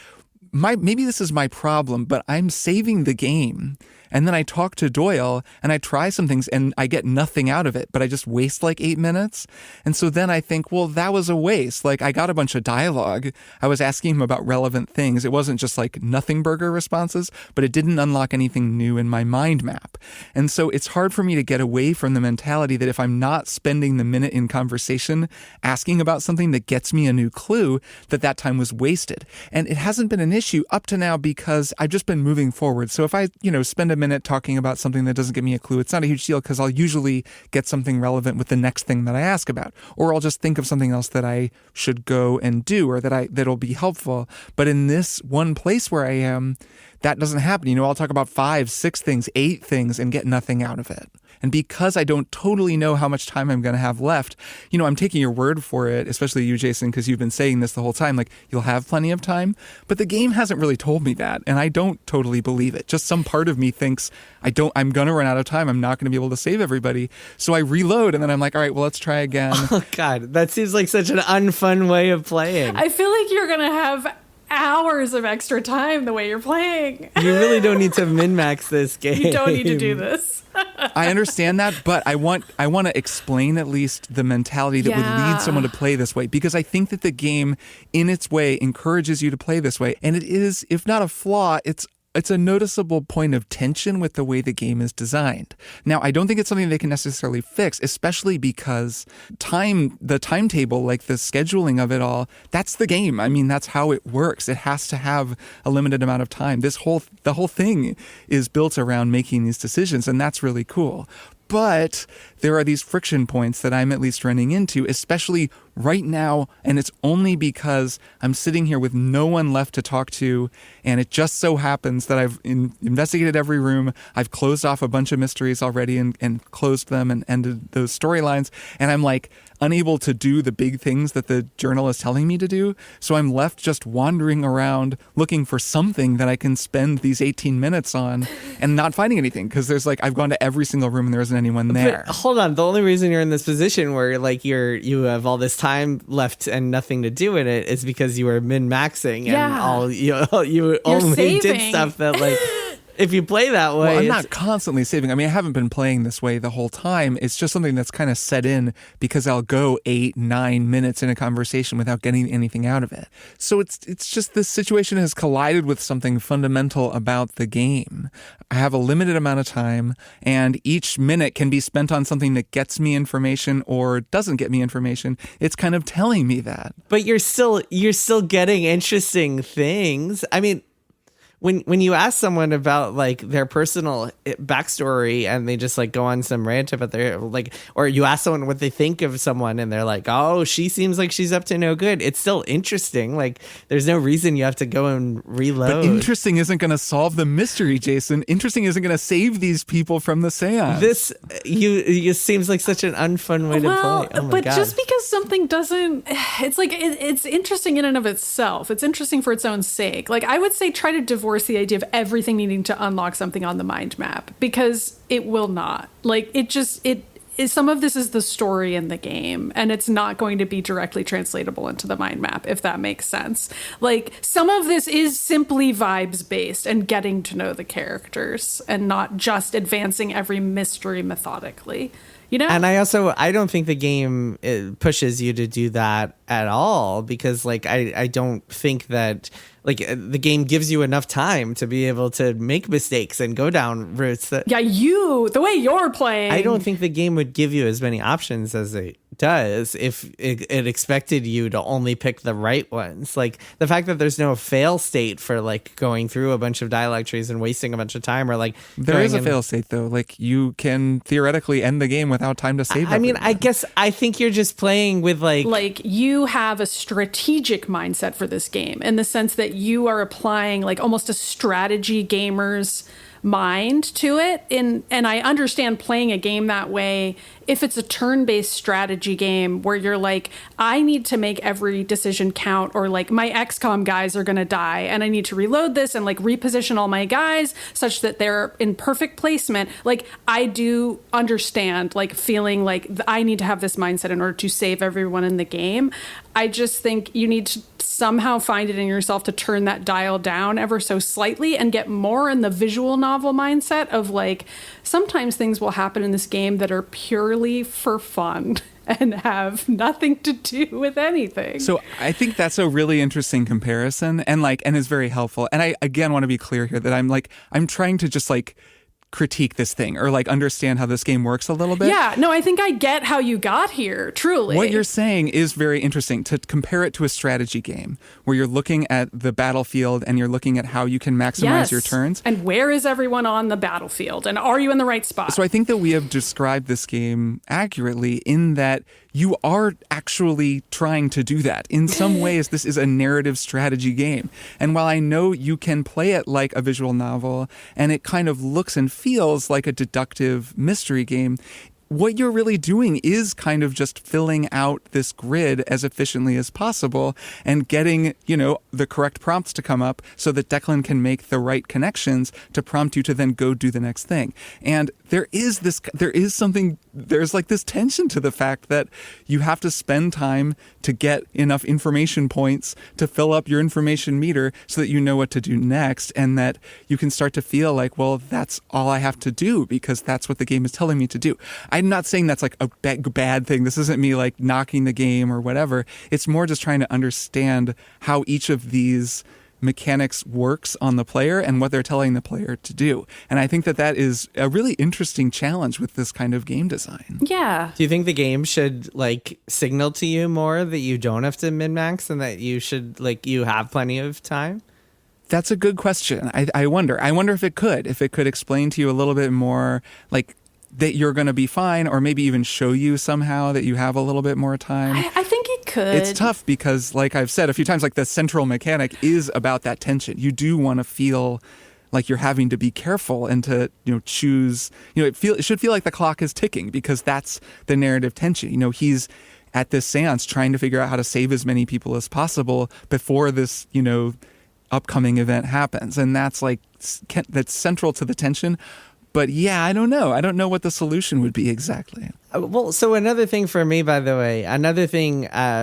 maybe this is my problem, but I'm saving the game. And then I talk to Doyle and I try some things and I get nothing out of it, but I just waste like 8 minutes. And so then I think, well, that was a waste. Like I got a bunch of dialogue. I was asking him about relevant things. It wasn't just like nothing burger responses, but it didn't unlock anything new in my mind map. And so it's hard for me to get away from the mentality that if I'm not spending the minute in conversation asking about something that gets me a new clue, that time was wasted. And it hasn't been an issue up to now because I've just been moving forward. So if I, spend a minute talking about something that doesn't give me a clue, it's not a huge deal because I'll usually get something relevant with the next thing that I ask about. Or I'll just think of something else that I should go and do or that'll be helpful. But in this one place where I am, that doesn't happen. I'll talk about 5, 6 things, 8 things and get nothing out of it. And because I don't totally know how much time I'm going to have left, I'm taking your word for it, especially you, Jason, because you've been saying this the whole time, like you'll have plenty of time. But the game hasn't really told me that. And I don't totally believe it. Just some part of me thinks I'm going to run out of time. I'm not going to be able to save everybody. So I reload and then I'm like, all right, well, let's try again. Oh, God, that seems like such an unfun way of playing. I feel like you're going to have hours of extra time the way you're playing. You really don't need to min-max this game. You don't need to do this. I understand that, but I want to explain at least the mentality that would lead someone to play this way, because I think that the game in its way encourages you to play this way. And it is, if not a flaw, it's a noticeable point of tension with the way the game is designed. Now, I don't think it's something they can necessarily fix, especially because the timetable, like the scheduling of it all, that's the game. I mean, that's how it works. It has to have a limited amount of time. The whole thing is built around making these decisions, and that's really cool. But there are these friction points that I'm at least running into, especially right now. And it's only because I'm sitting here with no one left to talk to. And it just so happens that I've investigated every room. I've closed off a bunch of mysteries already and closed them and ended those storylines. And I'm like unable to do the big things that the journal is telling me to do. So I'm left just wandering around looking for something that I can spend these 18 minutes on and not finding anything. Because there's I've gone to every single room and there isn't anyone there. But hold on. The only reason you're in this position where you have all this time left and nothing to do in it is because you were min-maxing and you only saving. did stuff that if you play that way. Well, I'm not constantly saving. I mean, I haven't been playing this way the whole time. It's just something that's kind of set in because I'll go 8, 9 minutes in a conversation without getting anything out of it. So it's just this situation has collided with something fundamental about the game. I have a limited amount of time, and each minute can be spent on something that gets me information or doesn't get me information. It's kind of telling me that. But you're still getting interesting things. I mean, when you ask someone about their personal backstory and they just go on some rant about their or you ask someone what they think of someone and they're like, oh, she seems like she's up to no good, it's still interesting. There's no reason you have to go and reload. But interesting isn't going to solve the mystery, Jason. Interesting isn't going to save these people from the seance. This you seems like such an unfun way to play. Oh my but God. just because something doesn't, it's it's interesting in and of itself. It's interesting for its own sake. I would say try to divorce the idea of everything needing to unlock something on the mind map, because it will not. Some of this is the story in the game, and it's not going to be directly translatable into the mind map, if that makes sense. Some of this is simply vibes based and getting to know the characters and not just advancing every mystery methodically. And I don't think the game pushes you to do that at all, because I don't think that the game gives you enough time to be able to make mistakes and go down routes that the way you're playing. I don't think the game would give you as many options as it does if it expected you to only pick the right ones. The fact that there's no fail state for going through a bunch of dialogue trees and wasting a bunch of time, or there is a fail state though. You can theoretically end the game without time to save. I mean, I think you're just playing with you have a strategic mindset for this game, in the sense that you are applying almost a strategy gamer's mind to it. And I understand playing a game that way if it's a turn-based strategy game where you're I need to make every decision count, or my XCOM guys are going to die and I need to reload this and reposition all my guys such that they're in perfect placement. I do understand feeling I need to have this mindset in order to save everyone in the game. I just think you need to somehow find it in yourself to turn that dial down ever so slightly and get more in the visual novel mindset of like, sometimes things will happen in this game that are purely for fun and have nothing to do with anything. So I think that's a really interesting comparison and is very helpful. And I, again, want to be clear here that I'm trying to just critique this thing or understand how this game works a little bit. Yeah, no, I think I get how you got here, truly. What you're saying is very interesting to compare it to a strategy game where you're looking at the battlefield and you're looking at how you can maximize your turns. And where is everyone on the battlefield? And are you in the right spot? So I think that we have described this game accurately in that you are actually trying to do that. In some ways, this is a narrative strategy game. And while I know you can play it like a visual novel and it kind of looks and feels like a deductive mystery game, what you're really doing is kind of just filling out this grid as efficiently as possible and getting, the correct prompts to come up so that Declan can make the right connections to prompt you to then go do the next thing. And there's this tension to the fact that you have to spend time to get enough information points to fill up your information meter so that you know what to do next, and that you can start to feel like, well, that's all I have to do because that's what the game is telling me to do. I'm not saying that's a bad thing. This isn't me knocking the game or whatever. It's more just trying to understand how each of these mechanics works on the player and what they're telling the player to do. And I think that is a really interesting challenge with this kind of game design. Yeah. Do you think the game should signal to you more that you don't have to min-max and that you should you have plenty of time? That's a good question. I wonder if it could explain to you a little bit more that you're going to be fine, or maybe even show you somehow that you have a little bit more time. I think it could. It's tough because, like I've said a few times, the central mechanic is about that tension. You do want to feel like you're having to be careful and to choose. It should feel like the clock is ticking because that's the narrative tension. He's at this seance trying to figure out how to save as many people as possible before this upcoming event happens, and that's central to the tension. But yeah, I don't know. I don't know what the solution would be exactly. Well, so another thing for me, by the way,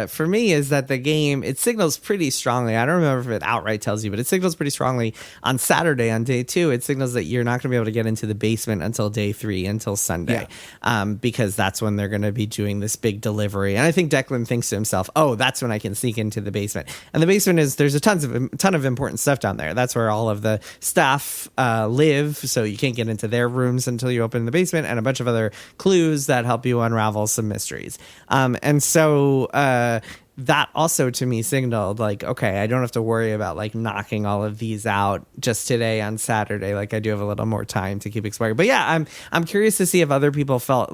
for me is that the game, it signals pretty strongly. I don't remember if it outright tells you, but it signals pretty strongly on Saturday, on day 2. It signals that you're not going to be able to get into the basement until day 3, until Sunday, because that's when they're going to be doing this big delivery. And I think Declan thinks to himself, oh, that's when I can sneak into the basement. And the basement there's a ton of important stuff down there. That's where all of the staff live, so you can't get into their rooms until you open the basement, and a bunch of other clues that help you unravel some mysteries. And so that also to me signaled okay, I don't have to worry about knocking all of these out just today on Saturday. I do have a little more time to keep exploring. But yeah, I'm curious to see if other people felt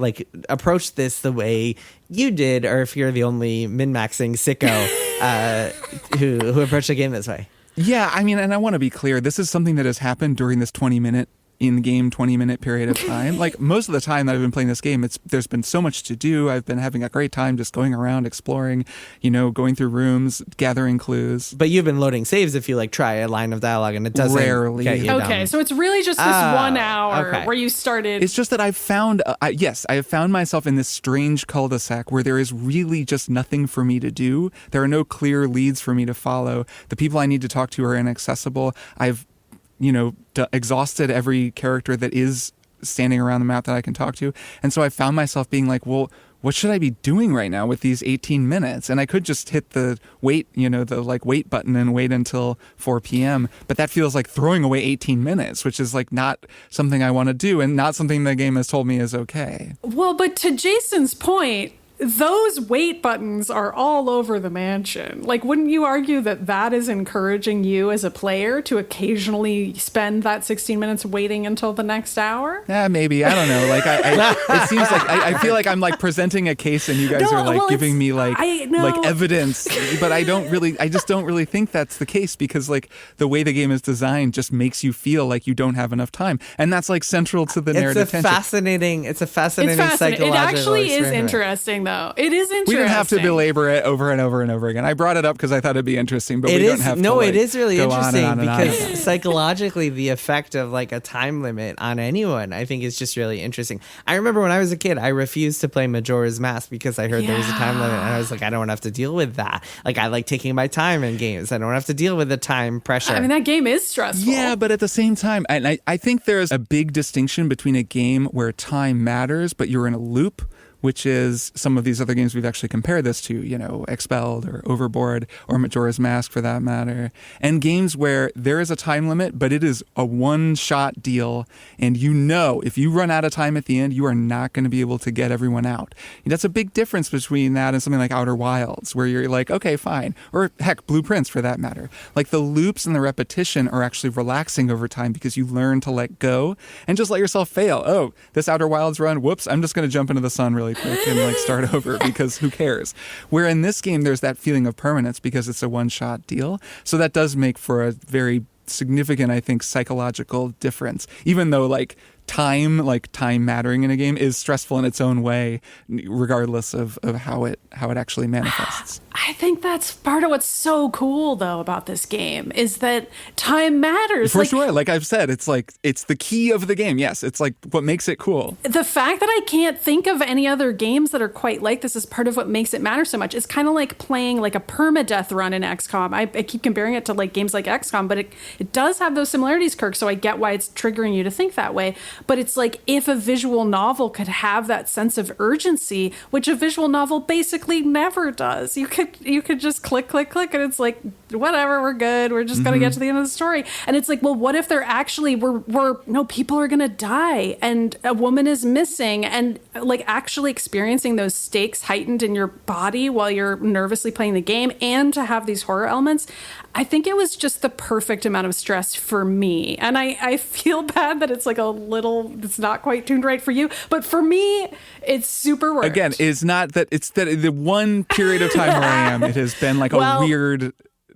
approached this the way you did, or if you're the only min-maxing sicko who approached the game this way. Yeah, I mean, and I want to be clear, this is something that has happened during this 20-minute in-game 20-minute period of time. Most of the time that I've been playing this game, there's been so much to do. I've been having a great time just going around, exploring, going through rooms, gathering clues. But you've been loading saves if you try a line of dialogue and it doesn't rarely get you okay, down. So it's really just this 1 hour where you started. It's just that I've found, I have found myself in this strange cul-de-sac where there is really just nothing for me to do. There are no clear leads for me to follow. The people I need to talk to are inaccessible. I've exhausted every character that is standing around the map that I can talk to. And so I found myself being well, what should I be doing right now with these 18 minutes? And I could just hit the wait, the wait button and wait until 4 p.m. But that feels like throwing away 18 minutes, which is not something I want to do and not something the game has told me is okay. Well, but to Jason's point, those wait buttons are all over the mansion. Wouldn't you argue that is encouraging you as a player to occasionally spend that 16 minutes waiting until the next hour? Yeah, maybe. I don't know. It seems I feel like I'm presenting a case and you guys are giving me evidence, but I just don't really think that's the case because the way the game is designed just makes you feel like you don't have enough time. And that's central to the narrative tension. It's a fascinating psychological It actually is experiment. interesting though. though. It is interesting. We didn't have to belabor it over and over and over again. I brought it up because I thought it'd be interesting, but It we is, don't have to. no, like, it is really go interesting on and on and because on. psychologically, the effect of like a time limit on anyone, I think, is just really interesting. I remember when I was a kid, I refused to play Majora's Mask because I heard there was a time limit, and I was like, I don't want to have to deal with that. Like, I like taking my time in games. I don't have to deal with the time pressure. I mean, that game is stressful. Yeah, but at the same time, and I think there's a big distinction between a game where time matters, but you're in a loop, which is some of these other games we've actually compared this to, you know, Expelled or Overboard or Majora's Mask for that matter, and games where there is a time limit, but it is a one-shot deal, and you know if you run out of time at the end, you are not going to be able to get everyone out. And that's a big difference between that and something like Outer Wilds, where you're like, okay, fine, or heck, Blueprints for that matter. Like the loops and the repetition are actually relaxing over time because you learn to let go and just let yourself fail. Oh, this Outer Wilds run, whoops, I'm just going to jump into the sun really quick and like start over because who cares? Where in this game, there's that feeling of permanence because it's a one-shot deal. So that does make for a very significant, I think, psychological difference, even though like time mattering in a game is stressful in its own way, regardless of how it actually manifests. I think that's part of what's so cool though about this game is that time matters. For sure. Like I've said, it's the key of the game. Yes. It's like what makes it cool. The fact that I can't think of any other games that are quite like this is part of what makes it matter so much. It's kind of like playing like a permadeath run in XCOM. I keep comparing it to like games like XCOM, but it does have those similarities, Kirk. So I get why it's triggering you to think that way. But it's like if a visual novel could have that sense of urgency, which a visual novel basically never does. You could just click, and it's like, whatever, we're good. We're just going to get to the end of the story. And it's like, well, what if they're actually, people are going to die and a woman is missing, and like actually experiencing those stakes heightened in your body while you're nervously playing the game, and to have these horror elements. I think it was just the perfect amount of stress for me. And I feel bad that it's like it's not quite tuned right for you. But for me, it's super worked. Again, it's that the one period of time where I am, it has been like a weird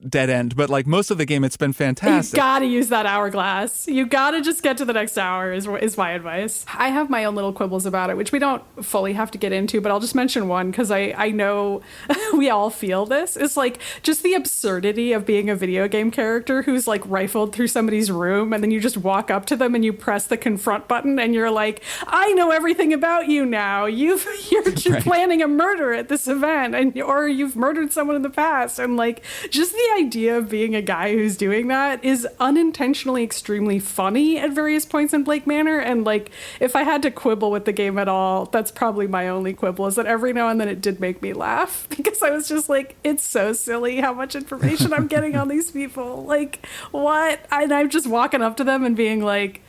dead end, but like most of the game, it's been fantastic. You gotta use that hourglass. You gotta just get to the next hour is my advice. I have my own little quibbles about it, which we don't fully have to get into, but I'll just mention one because I know we all feel this. It's like just the absurdity of being a video game character who's like rifled through somebody's room, and then you just walk up to them and you press the confront button and you're like, I know everything about you now. You're right. Planning a murder at this event, or you've murdered someone in the past, and like just the idea of being a guy who's doing that is unintentionally extremely funny at various points in Blake Manor. And like, if I had to quibble with the game at all, that's probably my only quibble, is that every now and then it did make me laugh because I was just like, it's so silly how much information I'm getting on these people. Like, what? And I'm just walking up to them and being like,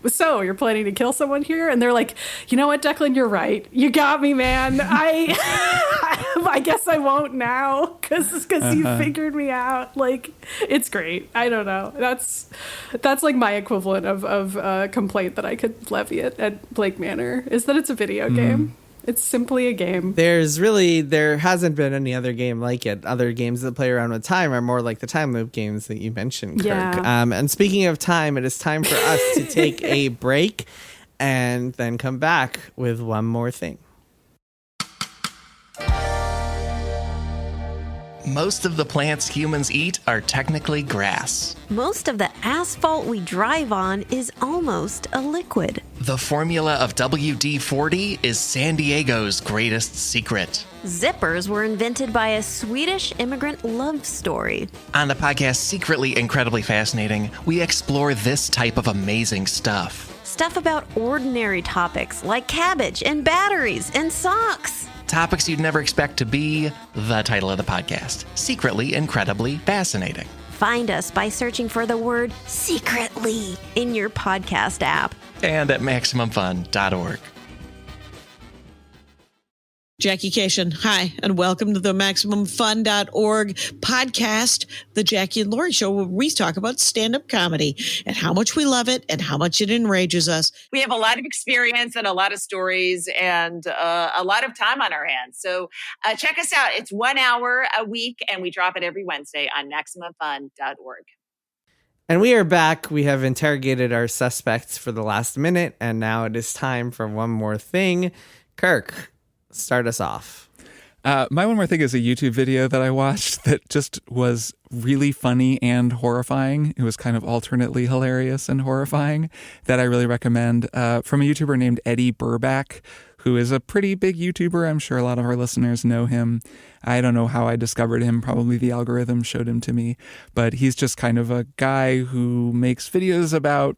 so you're planning to kill someone here? And they're like, you know what, Declan, you're right. You got me, man. I guess I won't now because you figured me out. Like, it's great. I don't know. That's like my equivalent of a complaint that I could levy at Blake Manor, is that it's a video game. It's simply a game. There hasn't been any other game like it. Other games that play around with time are more like the time loop games that you mentioned, Kirk. Yeah. And speaking of time, it is time for us to take a break and then come back with one more thing. Most of the plants humans eat are technically grass. Most of the asphalt we drive on is almost a liquid. The formula of WD-40 is San Diego's greatest secret. Zippers were invented by a Swedish immigrant love story. On the podcast Secretly Incredibly Fascinating, we explore this type of amazing stuff. Stuff about ordinary topics like cabbage and batteries and socks. Topics you'd never expect to be the title of the podcast. Secretly Incredibly Fascinating. Find us by searching for the word secretly in your podcast app. And at MaximumFun.org. Jackie Cation, hi, and welcome to the MaximumFun.org podcast, The Jackie and Laurie Show, where we talk about stand-up comedy and how much we love it and how much it enrages us. We have a lot of experience and a lot of stories and a lot of time on our hands. So check us out. It's 1 hour a week, and we drop it every Wednesday on MaximumFun.org. And we are back. We have interrogated our suspects for the last minute, and now it is time for one more thing. Kirk, Start us off. My one more thing is a YouTube video that I watched that just was really funny and horrifying. It was kind of alternately hilarious and horrifying that I really recommend, from a YouTuber named Eddy Burback, who is a pretty big YouTuber. I'm sure a lot of our listeners know him. I don't know how I discovered him. Probably the algorithm showed him to me. But he's just kind of a guy who makes videos about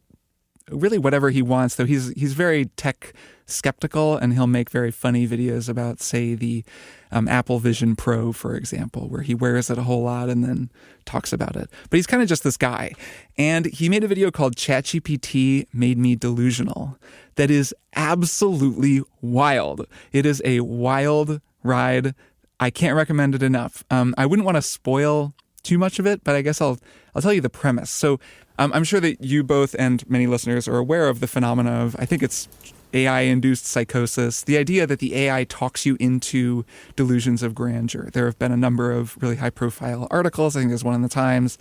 really whatever he wants, though he's very tech skeptical, and he'll make very funny videos about, say, the Apple Vision Pro, for example, where he wears it a whole lot and then talks about it. But he's kind of just this guy. And he made a video called ChatGPT Made Me Delusional that is absolutely wild. It is a wild ride. I can't recommend it enough. I wouldn't want to spoil too much of it, but I guess I'll tell you the premise. So I'm sure that you both and many listeners are aware of the phenomena of, I think it's AI-induced psychosis, the idea that the AI talks you into delusions of grandeur. There have been a number of really high-profile articles. I think there's one in the Times.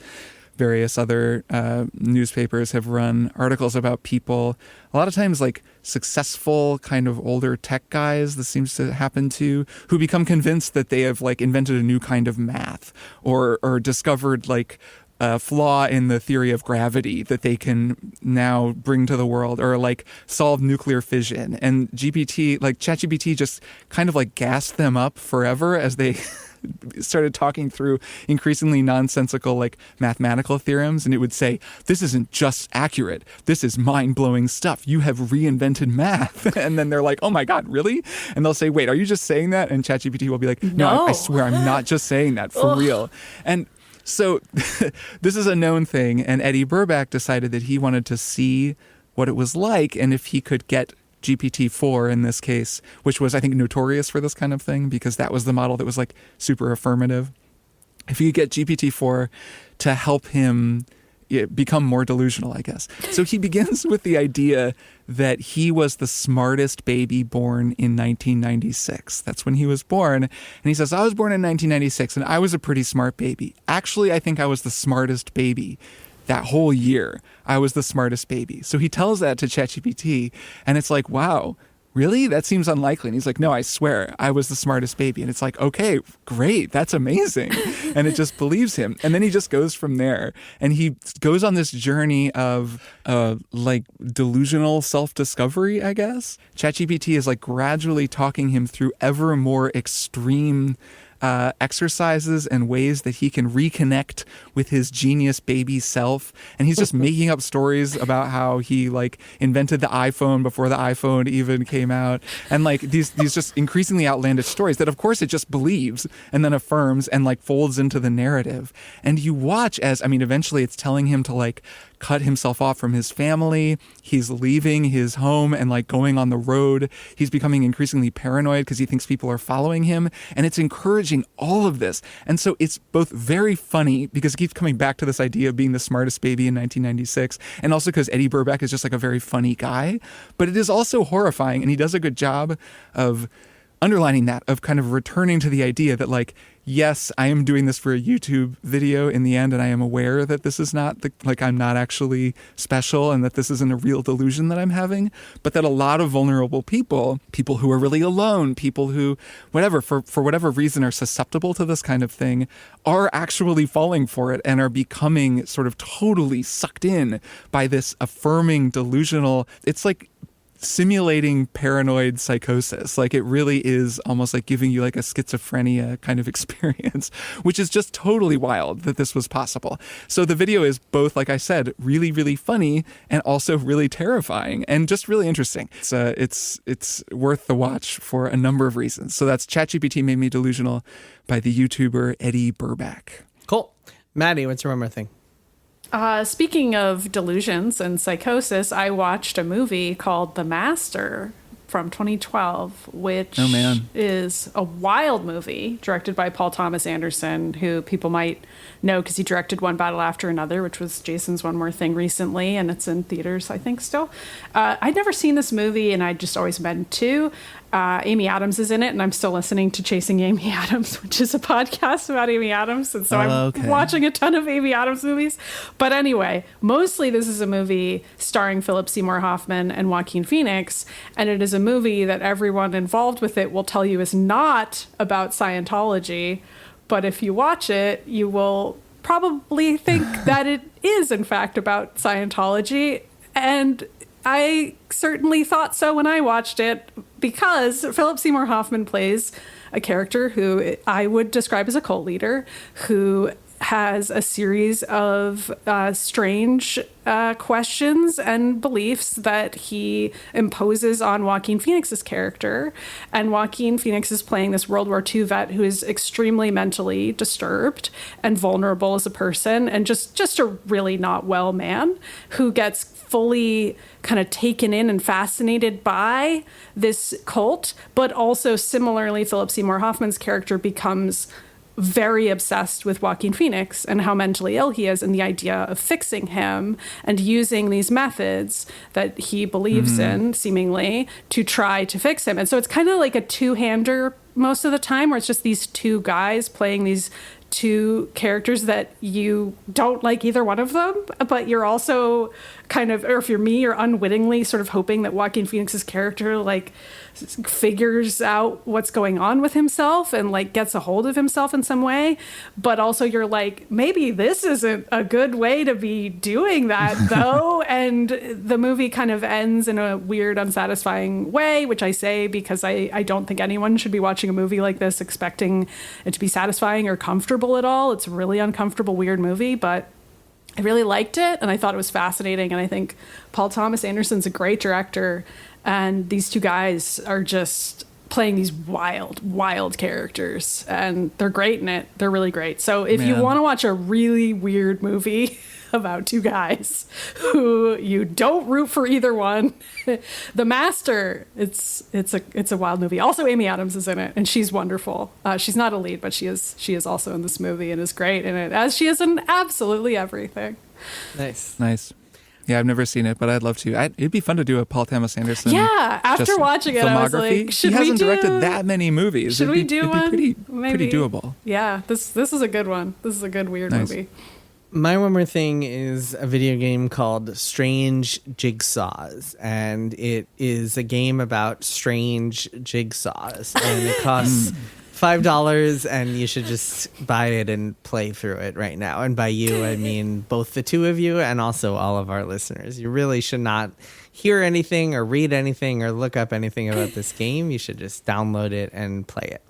Various other newspapers have run articles about people, a lot of times like successful kind of older tech guys, this seems to happen to, who become convinced that they have like invented a new kind of math or discovered like a flaw in the theory of gravity that they can now bring to the world, or like solve nuclear fission. And ChatGPT just kind of like gassed them up forever as they started talking through increasingly nonsensical like mathematical theorems, and it would say, this isn't just accurate, this is mind-blowing stuff, you have reinvented math. And then they're like, oh my god, really? And they'll say, wait, are you just saying that? And ChatGPT will be like, no, I swear I'm not just saying that, for real. And so this is a known thing, and Eddy Burback decided that he wanted to see what it was like, and if he could get GPT-4 in this case, which was, I think, notorious for this kind of thing because that was the model that was like super affirmative. If he could get GPT-4 to help him become more delusional, I guess. So he begins with the idea that he was the smartest baby born in 1996. That's when he was born. And he says, I was born in 1996 and I was a pretty smart baby. Actually, I think I was the smartest baby. That whole year, I was the smartest baby. So he tells that to ChatGPT, and it's like, wow, really? That seems unlikely. And he's like, no, I swear, I was the smartest baby. And it's like, okay, great, that's amazing. And it just believes him. And then he just goes from there. And he goes on this journey of like delusional self-discovery, I guess. ChatGPT is like gradually talking him through ever more extreme exercises and ways that he can reconnect with his genius baby self. And he's just making up stories about how he like invented the iPhone before the iPhone even came out. And like these just increasingly outlandish stories that of course it just believes and then affirms and like folds into the narrative. And you watch as, I mean, eventually it's telling him to like cut himself off from his family. He's leaving his home and like going on the road. He's becoming increasingly paranoid because he thinks people are following him. And it's encouraging all of this. And so it's both very funny because it keeps coming back to this idea of being the smartest baby in 1996. And also because Eddy Burback is just like a very funny guy. But it is also horrifying. And he does a good job of underlining that, of kind of returning to the idea that like, yes, I am doing this for a YouTube video in the end, and I am aware that this is not I'm not actually special and that this isn't a real delusion that I'm having, but that a lot of vulnerable people who are really alone, people who, whatever, for whatever reason are susceptible to this kind of thing, are actually falling for it and are becoming sort of totally sucked in by this affirming delusional, it's like simulating paranoid psychosis. Like it really is almost like giving you like a schizophrenia kind of experience, which is just totally wild that this was possible. So the video is both, like I said, really, really funny and also really terrifying and just really interesting. It's worth the watch for a number of reasons. So that's ChatGPT Made Me Delusional by the YouTuber Eddy Burback. Cool. Maddy, what's your one more thing? Speaking of delusions and psychosis, I watched a movie called The Master from 2012, which is a wild movie directed by Paul Thomas Anderson, who people might know because he directed One Battle After Another, which was Jason's One More Thing recently, and it's in theaters, I think, still. I'd never seen this movie, and I'd just always meant to. Amy Adams is in it, and I'm still listening to Chasing Amy Adams, which is a podcast about Amy Adams. And so I'm watching a ton of Amy Adams movies. But anyway, mostly this is a movie starring Philip Seymour Hoffman and Joaquin Phoenix. And it is a movie that everyone involved with it will tell you is not about Scientology. But if you watch it, you will probably think that it is, in fact, about Scientology. And I certainly thought so when I watched it, because Philip Seymour Hoffman plays a character who I would describe as a cult leader, who has a series of strange questions and beliefs that he imposes on Joaquin Phoenix's character. And Joaquin Phoenix is playing this World War II vet who is extremely mentally disturbed and vulnerable as a person, and just a really not well man who gets fully kind of taken in and fascinated by this cult. But also similarly, Philip Seymour Hoffman's character becomes very obsessed with Joaquin Phoenix and how mentally ill he is, and the idea of fixing him and using these methods that he believes in, seemingly, to try to fix him. And so it's kind of like a two-hander most of the time, where it's just these two guys playing these two characters that you don't like either one of them, but you're also kind of, or if you're me, you're unwittingly sort of hoping that Joaquin Phoenix's character like figures out what's going on with himself and like gets a hold of himself in some way. But also you're like, maybe this isn't a good way to be doing that though. And the movie kind of ends in a weird, unsatisfying way, which I say because I don't think anyone should be watching a movie like this expecting it to be satisfying or comfortable at all. It's a really uncomfortable, weird movie, but I really liked it, and I thought it was fascinating, and I think Paul Thomas Anderson's a great director, and these two guys are just playing these wild characters, and they're great in it. They're really great. So if you want to watch a really weird movie about two guys who you don't root for either one, The Master, it's a wild movie. Also, Amy Adams is in it, and she's wonderful. She's not a lead, but she is also in this movie and is great in it, as she is in absolutely everything. Nice. Yeah, I've never seen it, but I'd love to. It'd be fun to do a Paul Thomas Anderson. Yeah, after watching it, I was like, he hasn't directed that many movies. Should we do one? It'd be pretty doable. Yeah, this is a good one. This is a good weird movie. My one more thing is a video game called Strange Jigsaws, and it is a game about strange jigsaws, and it costs $5, and you should just buy it and play through it right now. And by you, I mean both the two of you and also all of our listeners. You really should not hear anything or read anything or look up anything about this game. You should just download it and play it.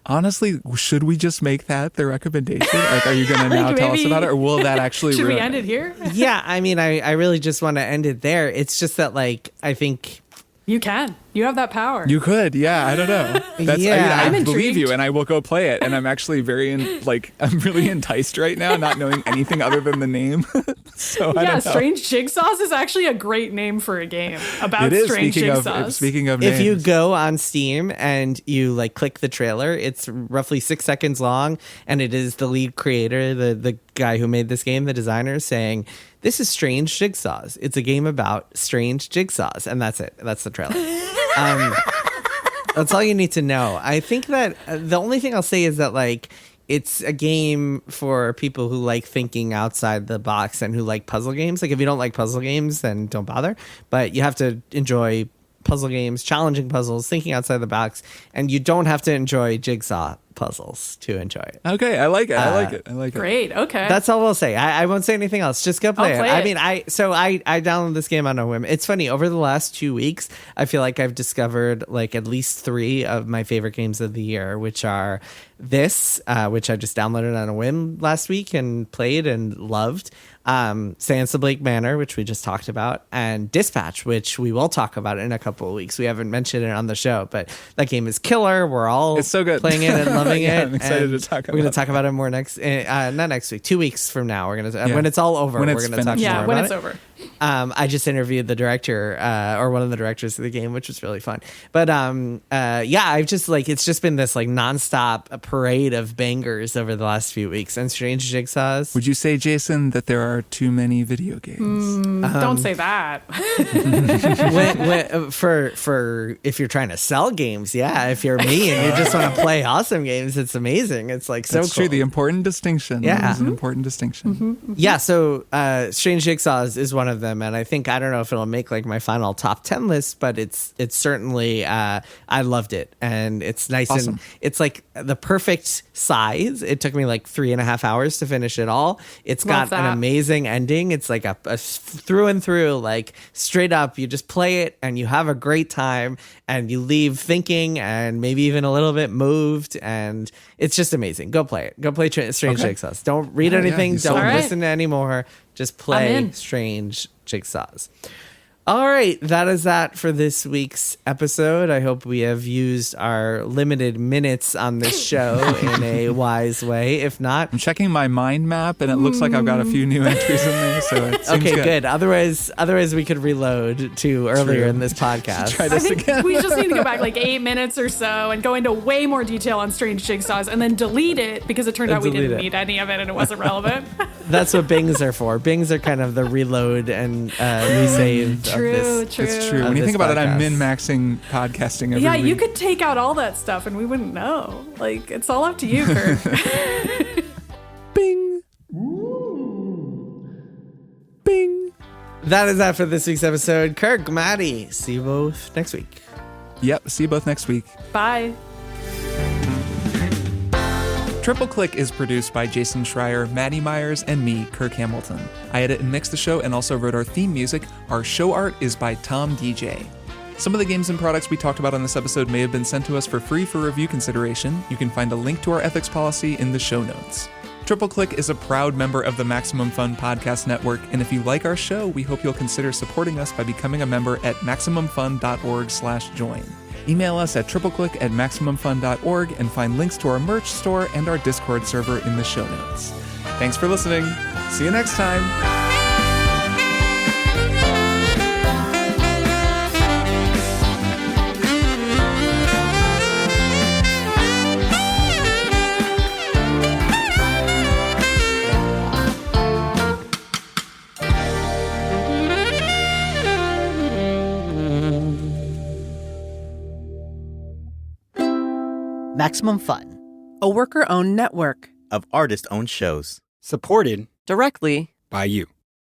Honestly, should we just make that the recommendation? Like, are you going to now tell us about it, or will that actually should ruin we end it here? Yeah, I mean, I really just want to end it there. It's just that, like, I think... You can. You have that power. You could. Yeah, I don't know. I'm I believe you, and I will go play it. And I'm actually I'm really enticed right now, not knowing anything other than the name. So I don't know. Strange Jigsaws is actually a great name for a game about strange jigsaws. Speaking of names. If you go on Steam and you like click the trailer, it's roughly 6 seconds long, and it is the lead creator, the guy who made this game, the designer, saying, "This is Strange Jigsaws. It's a game about strange jigsaws." And that's it. That's the trailer. That's all you need to know. I think that the only thing I'll say is that, like, it's a game for people who like thinking outside the box and who like puzzle games. Like, if you don't like puzzle games, then don't bother. But you have to enjoy puzzle games, challenging puzzles, thinking outside the box, and you don't have to enjoy jigsaw puzzles to enjoy it. Okay, I like it. I like it. Great. Okay. That's all we'll say. I won't say anything else. Just go play it. I mean, I downloaded this game on a whim. It's funny, over the last 2 weeks, I feel like I've discovered like at least 3 of my favorite games of the year, which are this, which I just downloaded on a whim last week and played and loved. Séance of Blake Manor, which we just talked about, and Dispatch, which we will talk about in a couple of weeks. We haven't mentioned it on the show, but that game is killer. We're all it's so good. Playing it and loving it. I'm excited to talk about it. We're going to talk about it more not next week, 2 weeks from now. We're going to when it's all over, we're going to talk more about it. when it's over. I just interviewed the director or one of the directors of the game, which was really fun. But I've just it's just been this nonstop parade of bangers over the last few weeks. And Strange Jigsaws. Would you say, Jason, that there are too many video games? Don't say that. For if you're trying to sell games, yeah. If you're me and you just want to play awesome games, it's amazing. It's so That's cool. true. The important distinction. Yeah. That is an important distinction. Yeah, so Strange Jigsaws is one of them, and I don't know if it'll make my final top 10 list, but it's certainly I loved it, and it's nice. Awesome. And it's the perfect size. It took me 3.5 hours to finish it all. It's Love got an that. amazing ending. It's a through and through, straight up, you just play it and you have a great time and you leave thinking and maybe even a little bit moved, and it's just amazing. Go play it. Go play Strange Jigsaws. Don't read anything. you Don't sold me. listen to anymore. Just I'm play in. Strange Jigsaws. All right, that is that for this week's episode. I hope we have used our limited minutes on this show in a wise way. If not, I'm checking my mind map, and it looks like I've got a few new entries in there. So it seems okay, good. Otherwise we could reload to earlier in this podcast. Try I this think again. we just need to go back 8 minutes or so and go into way more detail on Strange Jigsaws and then delete it because it turned out we delete didn't it. need any of it and it wasn't relevant. That's what Bings are for. Bings are kind of the reload and resave True, of this. true. It's true. Of When you this think about it, I'm podcast. min-maxing podcasting every Yeah, week. you could take out all that stuff and we wouldn't know. It's all up to you, Kirk. Bing. Bing. That is that for this week's episode. Kirk, Maddy, see you both next week. Yep. See you both next week. Bye. Triple Click is produced by Jason Schreier, Maddy Myers, and me, Kirk Hamilton. I edit and mix the show and also wrote our theme music. Our show art is by Tom DJ. Some of the games and products we talked about on this episode may have been sent to us for free for review consideration. You can find a link to our ethics policy in the show notes. Triple Click is a proud member of the Maximum Fun Podcast Network, and if you like our show, we hope you'll consider supporting us by becoming a member at MaximumFun.org/join. Email us at tripleclick@MaximumFun.org and find links to our merch store and our Discord server in the show notes. Thanks for listening. See you next time. Maximum Fun, a worker-owned network of artist-owned shows. Supported directly by you.